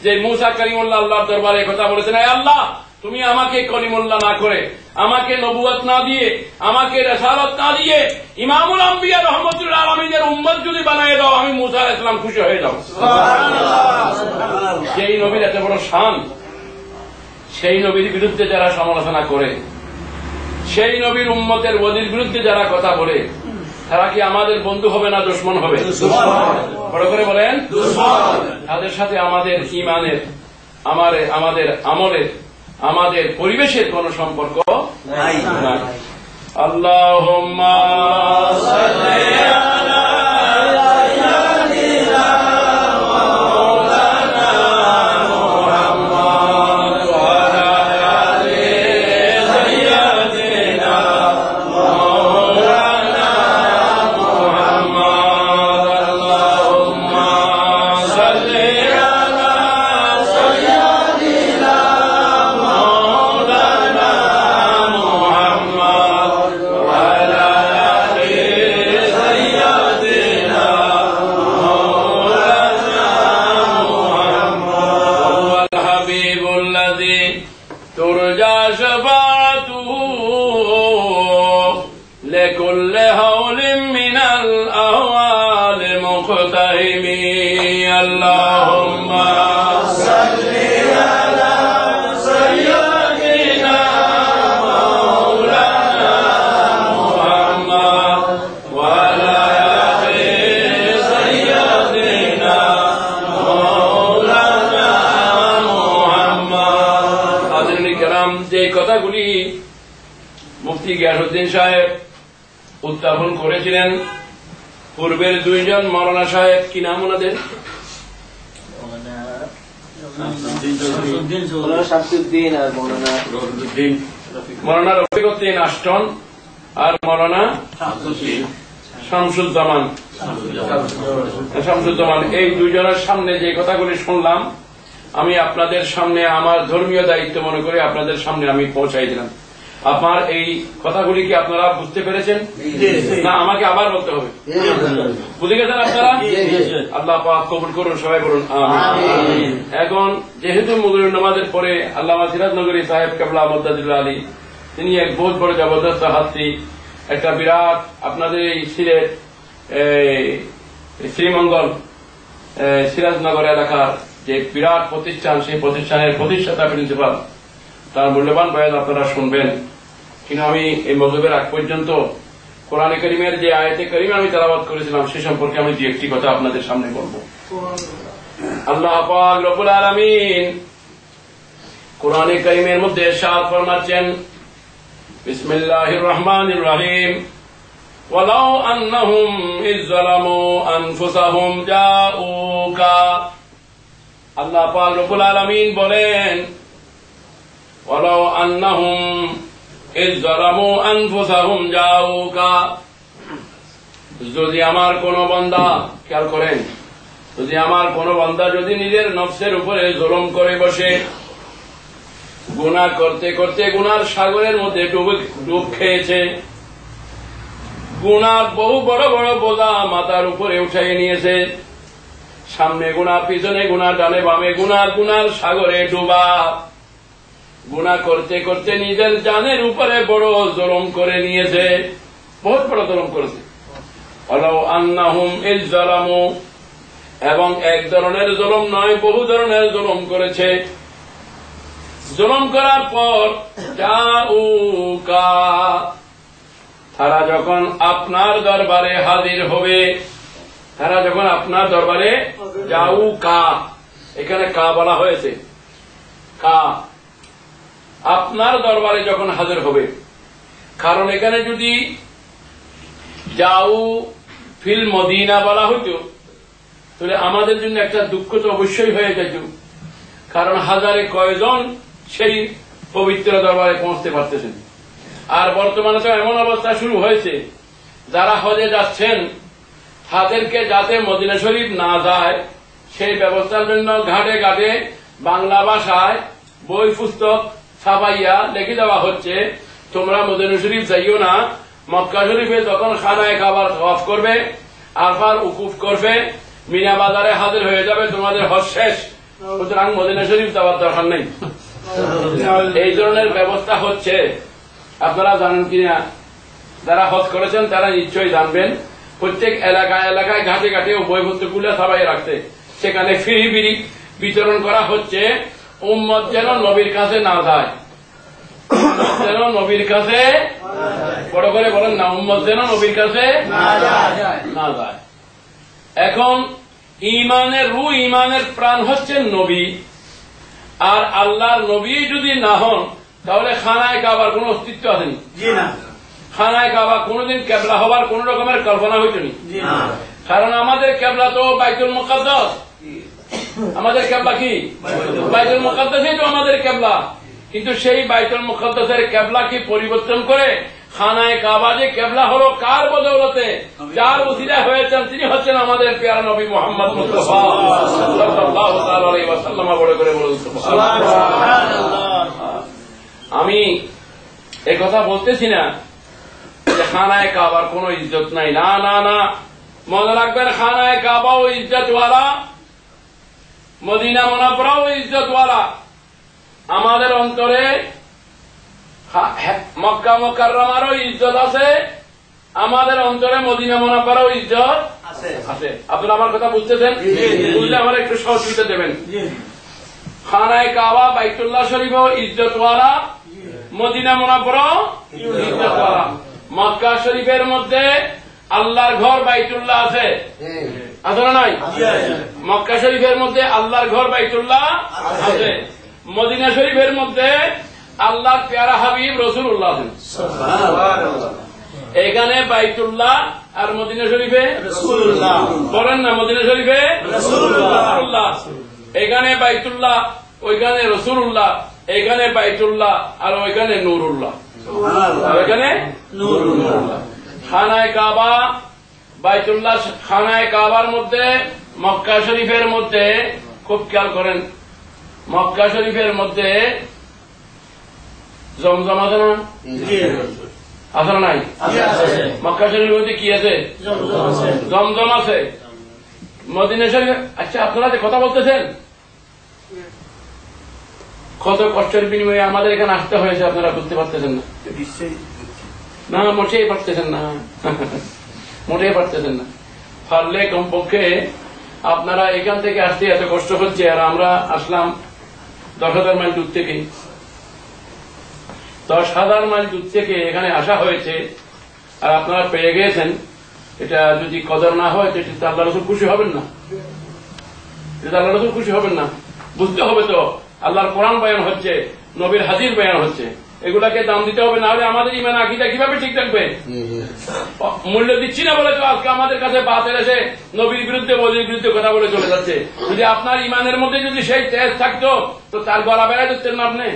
যে মূসা কালিমুল্লাহ আল্লাহর দরবারে কথা বলেছেন, আয় আল্লাহ তুমি আমাকে কলিমুল্লাহ না করে, আমাকে নবুয়ত না দিয়ে, আমাকে রিসালাত না দিয়ে ইমামুল আম্বিয়া রাহমাতুল আলামিনের উম্মত যদি বানিয়ে দাও, আমি মূসা আলাইহিস সালাম খুশি হয়ে যাব। সেই নবীর এত বড় শান, সেই নবীর বিরুদ্ধে যারা সমালোচনা করে, সেই নবীর উম্মতের ওয়াজির বিরুদ্ধে যারা কথা বলে, তারা কি আমাদের বন্ধু হবে না দুশমন হবে? বড় করে বলেন, তাদের সাথে আমাদের ঈমানের, আমাদের আমলের, আমাদের পরিবেশের কোন সম্পর্ক নাই। আল্লাহুম্মা সাল্লি আলা সাইয়্যিদিনা মাওলানা মুহাম্মদ ওয়া আলা আলি সাইয়্যিদিনা মাওলানা মুহাম্মদ। আল্লাহুম্মা সাল্লি আলা সাইয়্যিদিনা ترجى شفاعته لكل هول من الأهوال مقتحم. اللهم صل على سيدنا مولانا محمد وعلى آل سيدنا مولانا محمد. হাজরিন কিরাম, যে কথাগুলি মুফতি গিয়াসউদ্দিন সাহেব উত্থাপন করেছিলেন, পূর্বের দুইজন মৌলানা সাহেব, কি নাম ওনাদের? মৌলানা রফিকউদ্দিন আষ্টন আর মৌলানা শামসুজ্জামান। এই দুইজনের সামনে যে কথাগুলি শুনলাম, আমি আপনাদের সামনে আমার ধর্মীয় দায়িত্ব মনে করে আপনাদের সামনে আমি পৌঁছাই দিলাম। আপনার এই কথাগুলি কি আপনারা বুঝতে পেরেছেন? না আমাকে আবার বলতে হবে? বুঝে গেছেন আপনারা? আল্লাহ পাক কবুল করুন, সবাই বলুন আমিন। এখন যেহেতু মাগরিব নামাজের পরে আল্লামা সিরাজনগরী সাহেব কেবলা মুদ্দাদুল্লাহ আলী, তিনি এক বহুত বড় জবরদস্ত হাস্তি, একটা বিরাট আপনাদের এই সিলেট শ্রীমঙ্গল সিরাজনগর এলাকার যে বিরাট প্রতিষ্ঠান, সেই প্রতিষ্ঠানের প্রতিষ্ঠাতা প্রিন্সিপাল, তার মূল্যবান বয়ান আপনারা শুনবেন। কিন্তু আমি এই মজলুবের আগ পর্যন্ত কোরআনে কারীমের যে আয়াতে কারীমা আমি তেলাওয়াত করেছিলাম সে সম্পর্কে আমি দুই একটি কথা আপনাদের সামনে বলবো। আল্লাহ পাক রব্বুল আলামিন কোরআনে কারীমের মধ্যে ইরশাদ ফরমাচ্ছেন, বিসমিল্লাহির রহমানির রহিম, ওয়ালাউ আন্নাহুম ইয যালামু আনফুসাহুম জাউকা। আল্লাহ পাক রব্বুল আলামিন বলেন, ওয়ালাউ আন্নাহুম ইয যালামু আনফুসাহুম জাউকা, যদি আমার কোন বান্দা, খেয়াল করেন, যদি আমার কোন বান্দা যদি নিজের নফসের উপরে জুলুম করে বসে, গুনাহ করতে করতে গুনার সাগরের মধ্যে ডুব খেয়েছে, গুনার বহু বড় বড় বোঝা মাথার উপরে উঠাই নিয়েছে, সামনে গুনাহ, পিছনে গুনাহ, ডানে বামে গুনার সাগরে ডুবা, গুনাহ করতে করতে নিজের জানের উপরে বড় জুলুম করে নিয়েছে, বহুত বড় জুলুম করেছে। ওয়ালাউ আন্নাহুম ইয যালামু, এবং এক ধরনের জুলুম নয়, বহু ধরনের জুলুম করেছে। জুলুম করার পর জাউকা, তারা যখন আপনার দরবারে হাজির হবে, তারা যখন আপনার দরবারে জাউকা, এখানে কা বলা হয়েছে, কা, আপনার দরবারে যখন হাজির হবে। কারণ এখানে যদি যাও ফিল মদিনা বলা হইত তাহলে আমাদের জন্য একটা দুঃখ তো অবশ্যই হয়ে যেত, কারণ হাজারে কয়জন সেই পবিত্র দরবারে পৌঁছতে পারতেছেন। আর বর্তমানে তো এমন অবস্থা শুরু হয়েছে, যারা হজে যাচ্ছেন তাদেরকে যাতে মদিনা শরীফ না যায় সেই ব্যবস্থার জন্য ঘাটে ঘাটে বাংলা ভাষায় বই পুস্তক ছাপাইয়া লিখে দেওয়া হচ্ছে, তোমরা মদিনা শরীফ যাইও না, মক্কা শরীফে যখন খানায় খাবার ওয়াফ করবে, আরফার উকুফ করবে, মিনা বাজারে হাজির হয়ে যাবে, তোমাদের হজ শেষ, সুতরাং মদিনা শরীফ যাওয়ার দরকার নেই। এই ধরনের ব্যবস্থা হচ্ছে, আপনারা জানেন কিনা? যারা হজ করেছেন তারা নিশ্চয়ই জানবেন। প্রত্যেক এলাকায় এলাকায় ঘাটে ঘাটে বইপত্রগুলো সবাই রাখতে, সেখানে ফ্রি বিড়ি বিতরণ করা হচ্ছে, উম্মত যেন নবীর কাছে না যায়, যেন নবীর কাছে, বড় করে বলেন না, উম্মত যেন নবীর কাছে না যায়। এখন ইমানের রু, ইমানের প্রাণ হচ্ছে নবী, আর আল্লাহর নবী যদি না হন তাহলে খানায় কাবার কোন অস্তিত্ব আসেনি। খানায় কাবা কোনদিন কেবলা হবার কোন রকমের কল্পনা হইতনি, কারণ আমাদের কেবলা তো বাইতুল মুকাদ্দাস। আমাদের কেবলা কি? বাইতুল মুকাদ্দাসই তো আমাদের কেবলা। কিন্তু সেই বাইতুল মুকাদ্দাসের কেবলা কি পরিবর্তন করে খানায় কাবা যে কেবলা হলো কার বদৌলতে? যার উসিলা হয়েছেন তিনি হচ্ছেন আমাদের প্যারা নবী মুহাম্মদ মুস্তাফা সাল্লাল্লাহু তাআলা আলাইহি ওয়াসাল্লাম। বড় করে বলুন সুবহানাল্লাহ। আমি এই কথা বলতেছি না যে খানায় কাবার কোন ইজ্জত নাই, না না না, মনে রাখবেন খানায় কাবাও ইজ্জতওয়ালা, মদিনা মুনাওয়ারাও ইজ্জতওয়ালা। আমাদের অন্তরে মক্কা মুকাররমারও ইজ্জত আছে, আমাদের অন্তরে মদিনা মুনাওয়ারাও ইজ্জত আছে। আপনারা আমার কথা বুঝতেছেন? বুঝলে আমার একটু সহযোগিতা দেবেন। খানায় কাবা বাইতুল্লাহ শরীফও ইজ্জতওয়ালা, মদিনা মুনাওয়ারাও ইজ্জতওয়ালা। মক্কা শরীফের মধ্যে আল্লাহর ঘর বাইতুল্লাহ আছে, আছে না নাই? মক্কা শরীফের মধ্যে আল্লাহর ঘর বাইতুল্লাহ আছে, মদিনা শরীফের মধ্যে আল্লাহর প্যারা হাবিব রাসূলুল্লাহ আছেন। এখানে বাইতুল্লাহ আর মদিনা শরীফে রাসূলুল্লাহ। বলেন না, মদিনা শরীফে রাসূলুল্লাহ, এখানে বাইতুল্লাহ, ওইখানে রাসূলুল্লাহ, এখানে বাইতুল্লাহ আর ওইখানে নূরুল্লাহ, এখানে নূরুল্লাহ। খানায় কাবা বাইতুল্লাহ, খানায় কাবার মধ্যে মক্কা শরীফের মধ্যে খুব খেয়াল করেন, মক্কা শরীফের মধ্যে জমজম আছে না? আছে না নাই? মক্কা শরীফের মধ্যে কি আছে? জমজম আছে। মদিনা শরীফ, আচ্ছা আপনারা যে কথা বলতেছেন, কত কষ্টের বিনিময়ে আমাদের এখানে আসতে হয়েছে, আপনারা বুঝতে পারতেছেন না? না, মোটেই পারতেছেন না, মোটেই পারতেছেন না। পারলে কমপক্ষে আপনারা এখান থেকে আসতে এত কষ্ট হচ্ছে, আর আমরা আসলাম 10,000 মাইল দূর থেকে, 10,000 মাইল দূর থেকে এখানে আসা হয়েছে, আর আপনারা পেয়ে গিয়েছেন। এটা যদি কদর না হয় তো এটা আল্লাহ রাসূল খুশি হবেন না, এটা আল্লাহ রাসূল খুশি হবেন না। বুঝতে হবে তো আল্লাহর কোরআন বয়ান হচ্ছে, নবীর হাদিস বয়ান হচ্ছে, এগুলাকে দাম দিতে হবে, না হলে আমাদের ইমান আকীদা কিভাবে ঠিক থাকবে? মূল্য দিচ্ছি না বলে তো আজকে আমাদের কাছে বাতিল এসে নবীর বিরুদ্ধে, ওলির বিরুদ্ধে কথা বলে চলে যাচ্ছে। যদি আপনার ইমানের মধ্যে যদি সেই তেজ থাকতো তো তার গলা বেড়াই দিচ্ছেন না আপনি?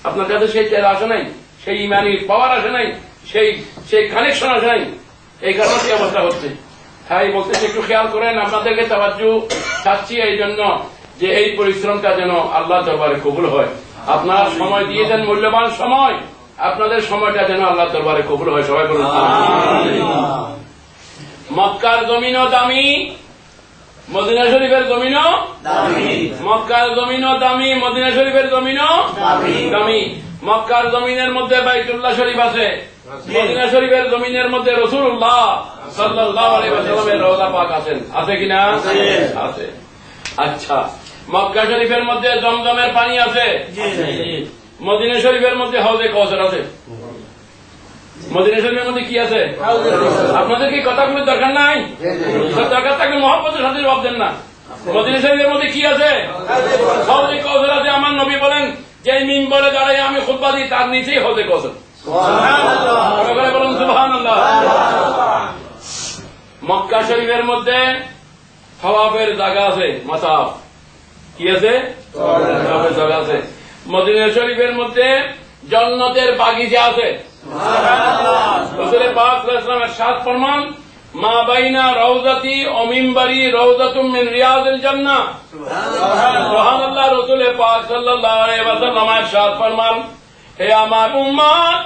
আপনার কাছে সেই তেজ আসে নাই, সেই ইমানি পাওয়ার আসে নাই, সেই কানেকশন আসে নাই, এই কারণে কি অবস্থা হচ্ছে। তাই বলতেছি একটু খেয়াল করেন, আপনাদেরকে তাওয়াজ্জু চাচ্ছি এই জন্য যে এই পরিশ্রমটা যেন আল্লাহ দরবারে কবুল হয়। আপনারা সময় দিয়েছেন, মূল্যবান সময়, আপনাদের সময়টা যেন আল্লাহ দরবারে কবুল হয়। সবাই বলুন মক্কার জমিনও দামি, মদিনা শরীফের জমিনও দামি। মক্কার জমিনও দামি, মদিনা শরীফের জমিনও দামি। মক্কার জমিনের মধ্যে বাইতুল্লাহ শরীফ আছে, মদিনা শরীফের জমিনের মধ্যে রাসূলুল্লাহ সাল্লাল্লাহু আলাইহি ওয়াসাল্লামের রওজা পাক আছেন, আছে কিনা? আছে। আচ্ছা, মক্কা শরীফের মধ্যে জমজমের পানি আছে, মদিনা শরীফের মধ্যে হাউজে কাউসার আছে। মদিনা শরীফের মধ্যে কি আছে? আপনাদের কি কথাগুলো দরকার নাই? দরকার থাকলে মহব্বতের সাথে জবাব দেন না। মদিনা শরীফের মধ্যে কি আছে? হাউজে কাউসার আছে। আমার নবী বলেন যে মিম্বরে দাঁড়াই আমি খুতবা দিই তার নিচেই হাউজে কাউসার। বলুন সুবহানাল্লাহ। মক্কা শরীফের মধ্যে তওয়াফের জায়গা আছে, মাতাফ কি আছে? তওয়াফের জায়গা আছে। মদিনা শরীফের মধ্যে জান্নাতের বাগিচা আছে। রাসূল পাক সাল্লাল্লাহু আলাইহি ওয়াসাল্লামের সাত ফরমান, মা বাইনা রাউযাতি ও মিম্বারি রাউযাতুম মিন রিয়াদিল জান্নাহ। সুবহানাল্লাহ। রাসূল পাক সাল্লাল্লাহু আলাইহি ওয়াসাল্লামের সাত ফরমান, হে আমার উম্মত,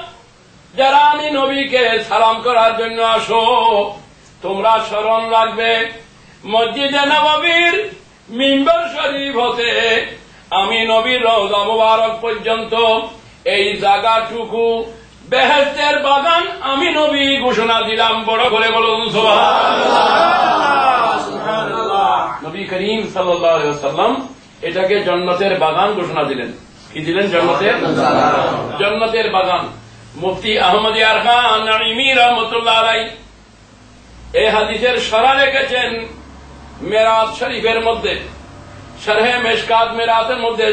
যারা আমি নবীকে সালাম করার জন্য আসো, তোমরা স্মরণ রাখবে মসজিদে নববীর মিম্বার শরীফ হতে আমি নবীর রওজা মুবারক পর্যন্ত এই জায়গাটুকু বেহেশতের বাগান আমি নবী ঘোষণা দিলাম। বড় করে বলুন সুবহানাল্লাহ। নবী করিম সাল্লাল্লাহু আলাইহি ওয়াসাল্লাম এটাকে জান্নাতের বাগান ঘোষণা দিলেন। কি দিলেন? জান্নাতের বাগান। মুফতি আহমদ ইয়ার খান নাঈমি রাহমাতুল্লাহ আলাইহি এই হাদিসের শরহ লিখেছেন মেরাজ শরীফের মধ্যে, শরহে মিশকাত মেরাজের মধ্যে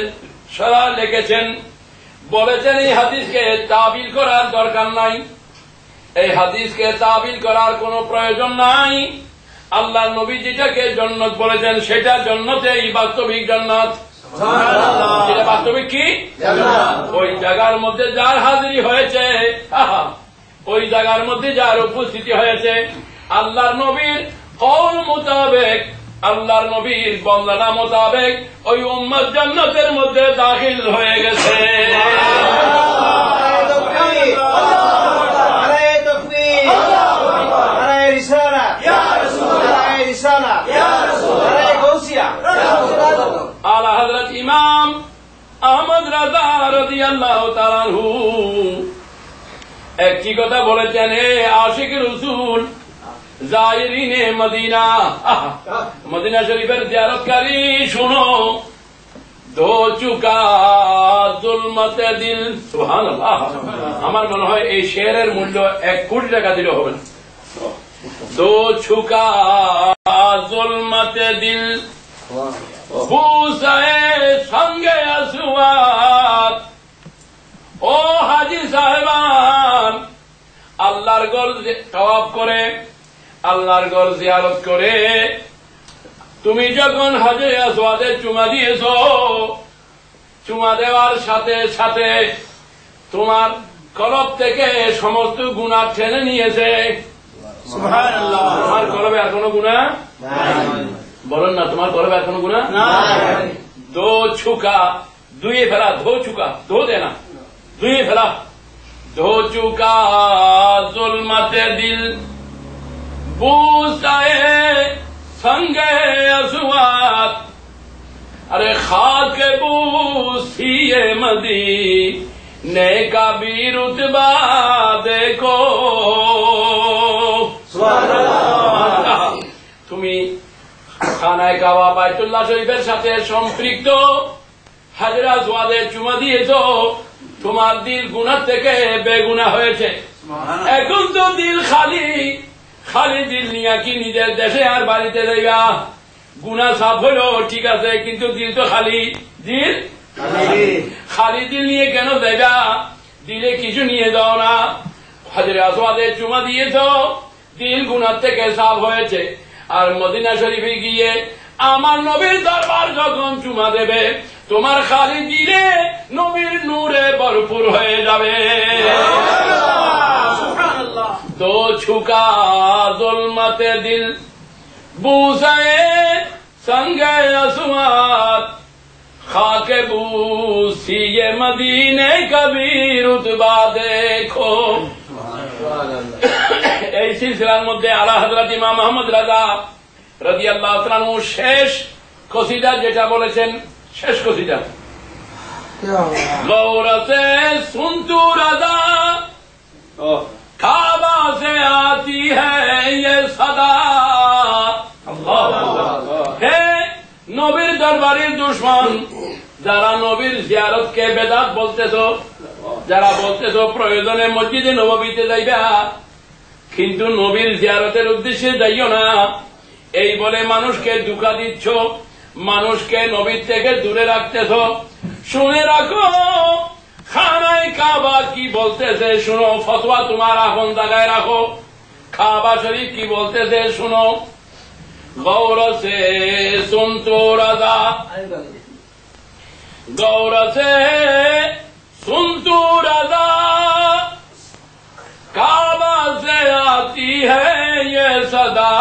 শরহ লিখেছেন, বলেছেন এই হাদিসকে তাবিল করার দরকার নাই, এই হাদিসকে তাবিল করার কোনো প্রয়োজন নাই। আল্লাহ নবী যেটাকে জান্নাত বলেছেন সেটা জান্নাতেই বাস্তবিক জান্নাত। যেটা বাস্তবিক কি? ওই জায়গার মধ্যে যার হাজিরি হয়েছে, ওই জায়গার মধ্যে যার উপস্থিতি হয়েছে, আল্লাহর নবীর কওল মোতাবেক, আল্লাহর নবীর বর্ণনা মোতাবেক ওই উম্মত জান্নাতের মধ্যে দাখিল হয়ে গেছে। আলা হযরত ইমাম আহমদ রাজা রাদিয়াল্লাহু তাআলা আনহু একটি কথা বলেছেন, হে আশিক রাসূল, জায়রিনে মদিনা, মদিনা শরীফের জিয়ারতকারী শুনো, দো চুকা জুলমতে দিল। সুবহানাল্লাহ। আমার মনে হয় এই শেয়ারের মূল্য 1 কোটি টাকা দিলে হবে না। দো চুকা জুলমতে দিল বুসায়ে সঙ্গে আসওয়াত। ও হাজী সাহেবান, আল্লাহর ঘর তওয়াফ করে, আল্লাহর ঘর জিয়ারত করে তুমি যখন হাজরে আসওয়াদে চুমা দিয়েছ, চুমা দেওয়ার সাথে সাথে তোমার কলব থেকে সমস্ত গুনাহ টেনে নিয়েছে। সুবহানাল্লাহ। তোমার কলবে আর কোনো গুনাহ নাই? বলেন না, তোমার কলবে আর কোনো গুনাহ নাই। দো ছুকা, ধুয়ে ফেলা, ধো চুকা, ধো দেনা, ধুয়ে ফেলা, ধো চুকা জুলমতে দিল বুসায়ে সঙ্গে আসওয়াত। अरे खाक बूसिए मदीने का भी रुतबा देखो। তুমি খানায় কাবা বাইতুল্লাহ শরীফের সাথে সম্পৃক্ত হাজরা আসওয়াদে চুমা দিয়েছ, তোমার দিল গুনাহ থেকে বেগুনাহ হয়েছে। এখন তো দিল খালি, খালি দিল নিয়ে কি নিজের দেশে আর বাড়িতে যাইবা? গুনাহ সাফ হলো ঠিক আছে, কিন্তু দিল তো খালি। দিল খালি দিল নিয়ে কেন যাইবা? দিলে কিছু নিয়ে যাও না। হাজরে আসওয়াদে চুমা দিয়েছ, দিল গুনাহ থেকে সাফ হয়েছে। আর মদিনা শরীফে গিয়ে আমার নবীর দরবার যখন চুমা দেবে, তোমার খালি দিলে নবীর নূরে ভরপুর হয়ে যাবে। তো ছুকা জুলমতে দিল বুসায়ে সঙ্গে আসওয়াত খাকে বুসিয়ে মদিনে কবি রুতবা দেখো। এই সিলসিলার মধ্যে আলা হযরত ইমাম আহমদ রাজা রাদিয়াল্লাহু তাআলা আনহু শেষ কসিদা যেটা বলেছেন, শেষ কসিদা গৌর সে সুনতু রাজা काबा से आती है ये सदा। হে নবীর দরবারের দুশমন, যারা নবীর জিয়ারতকে বেদাত বলতেছো, যারা বলতেছো প্রয়োজনে মসজিদে নববীতে যাইবা কিন্তু নবীর জিয়ারতের উদ্দেশ্যে যাইও না, এই বলে মানুষকে ধোঁকা দিচ্ছ, মানুষকে নবীর থেকে দূরে রাখতেছ। শুনে রাখো খানায় কাবা কি বলতেছে শুনো, ফতোয়া তোমার আপন জায়গায় রাখো। কাবা শরীফ কি বলতেছে শুনো। गौर से सुन तो रजा, गौर से सुन तो रजा, काबा से आती है ये सदा।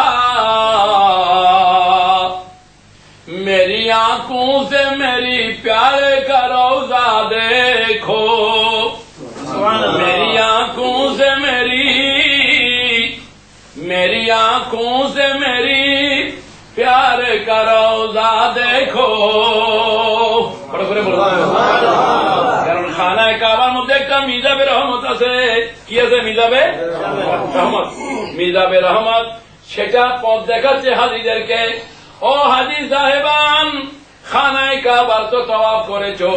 मेरी आंखों से मेरी प्यारे का रोजा देखो, मेरी आंखों से मेरी आंखों से मेरी प्यार का रोजा देखो। কারণ খানায় কাবার মধ্যে একটা মিজাবে রহমত আছে। কি আছে? মিজাবে রহমত। মিজাবে রহমত সেটা পথ দেখাচ্ছে হাজিদেরকে। ও হাজি সাহেবান, খানায় কাবার তো তওয়াফ করেছো,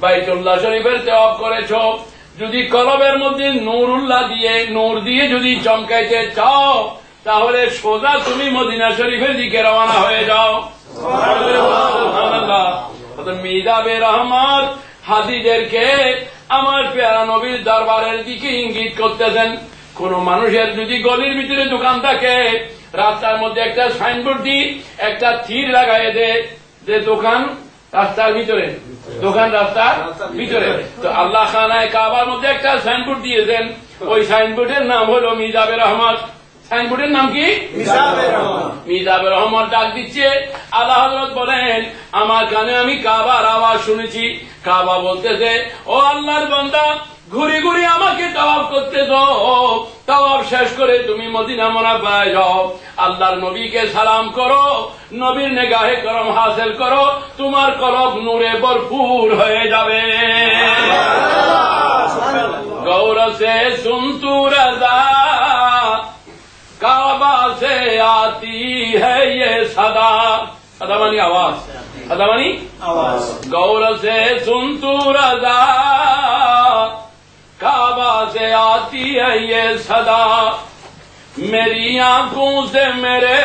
বাইতুল্লাহ শরীফের তওয়াফ করেছো, যদি কলবের মধ্যে নূরুল্লাহ দিয়ে নূর দিয়ে যদি চমকাইতে চাও তাহলে সোজা তুমি মদিনা শরীফের দিকে রওনা হয়ে যাও। মিজাবে রহমত হাজিদেরকে আমার পেয়ারা নবীর দরবারের দিকে ইঙ্গিত করতেছেন। কোন মানুষের যদি গলির ভিতরে দোকান থাকে, রাস্তার মধ্যে একটা সাইনবোর্ড দিয়ে একটা তীর লাগাই দেয় যে দোকান রাস্তার ভিতরে, দোকান রাস্তার ভিতরে, তো আল্লাহ খানায় কাবার মধ্যে একটা সাইনবোর্ড দিয়েছেন, ওই সাইনবোর্ডের নাম হলো মিজাবে রহমত। সাইনবোর্ডের নাম কি? মিজাবে রহমত ডাক দিচ্ছে। আল্লাহ হযরত বলেন আমার কানে আমি কাবার আওয়াজ শুনেছি। কাবা বলতেছে ও আল্লাহর বান্দা, ঘুরে ঘুরে আমাকে তাওয়াফ করতেছ, তাওয়াফ শেষ করে তুমি মদিনা মুনাওয়ারায় যাও, আল্লাহর নবীকে সালাম করো, নবীর নিগাহে করম হাসিল করো, তোমার কলব নূরে ভরপুর হয়ে যাবে। গৌর সে সুন তু রাজা, काबा से आती है ये सदा। सदा मानी आवाज, सदा मानी आवाज। गौर से सुन तू रजा, काबा से आती है ये सदा। मेरी आंखों से मेरे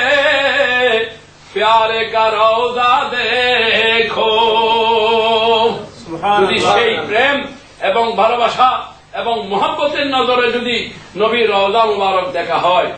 प्यारे का रोजा देखो। যদি সেই প্রেম এবং ভালোবাসা এবং মহব্বতের নজরে যদি নবীর রওজা মুবারক দেখা হয়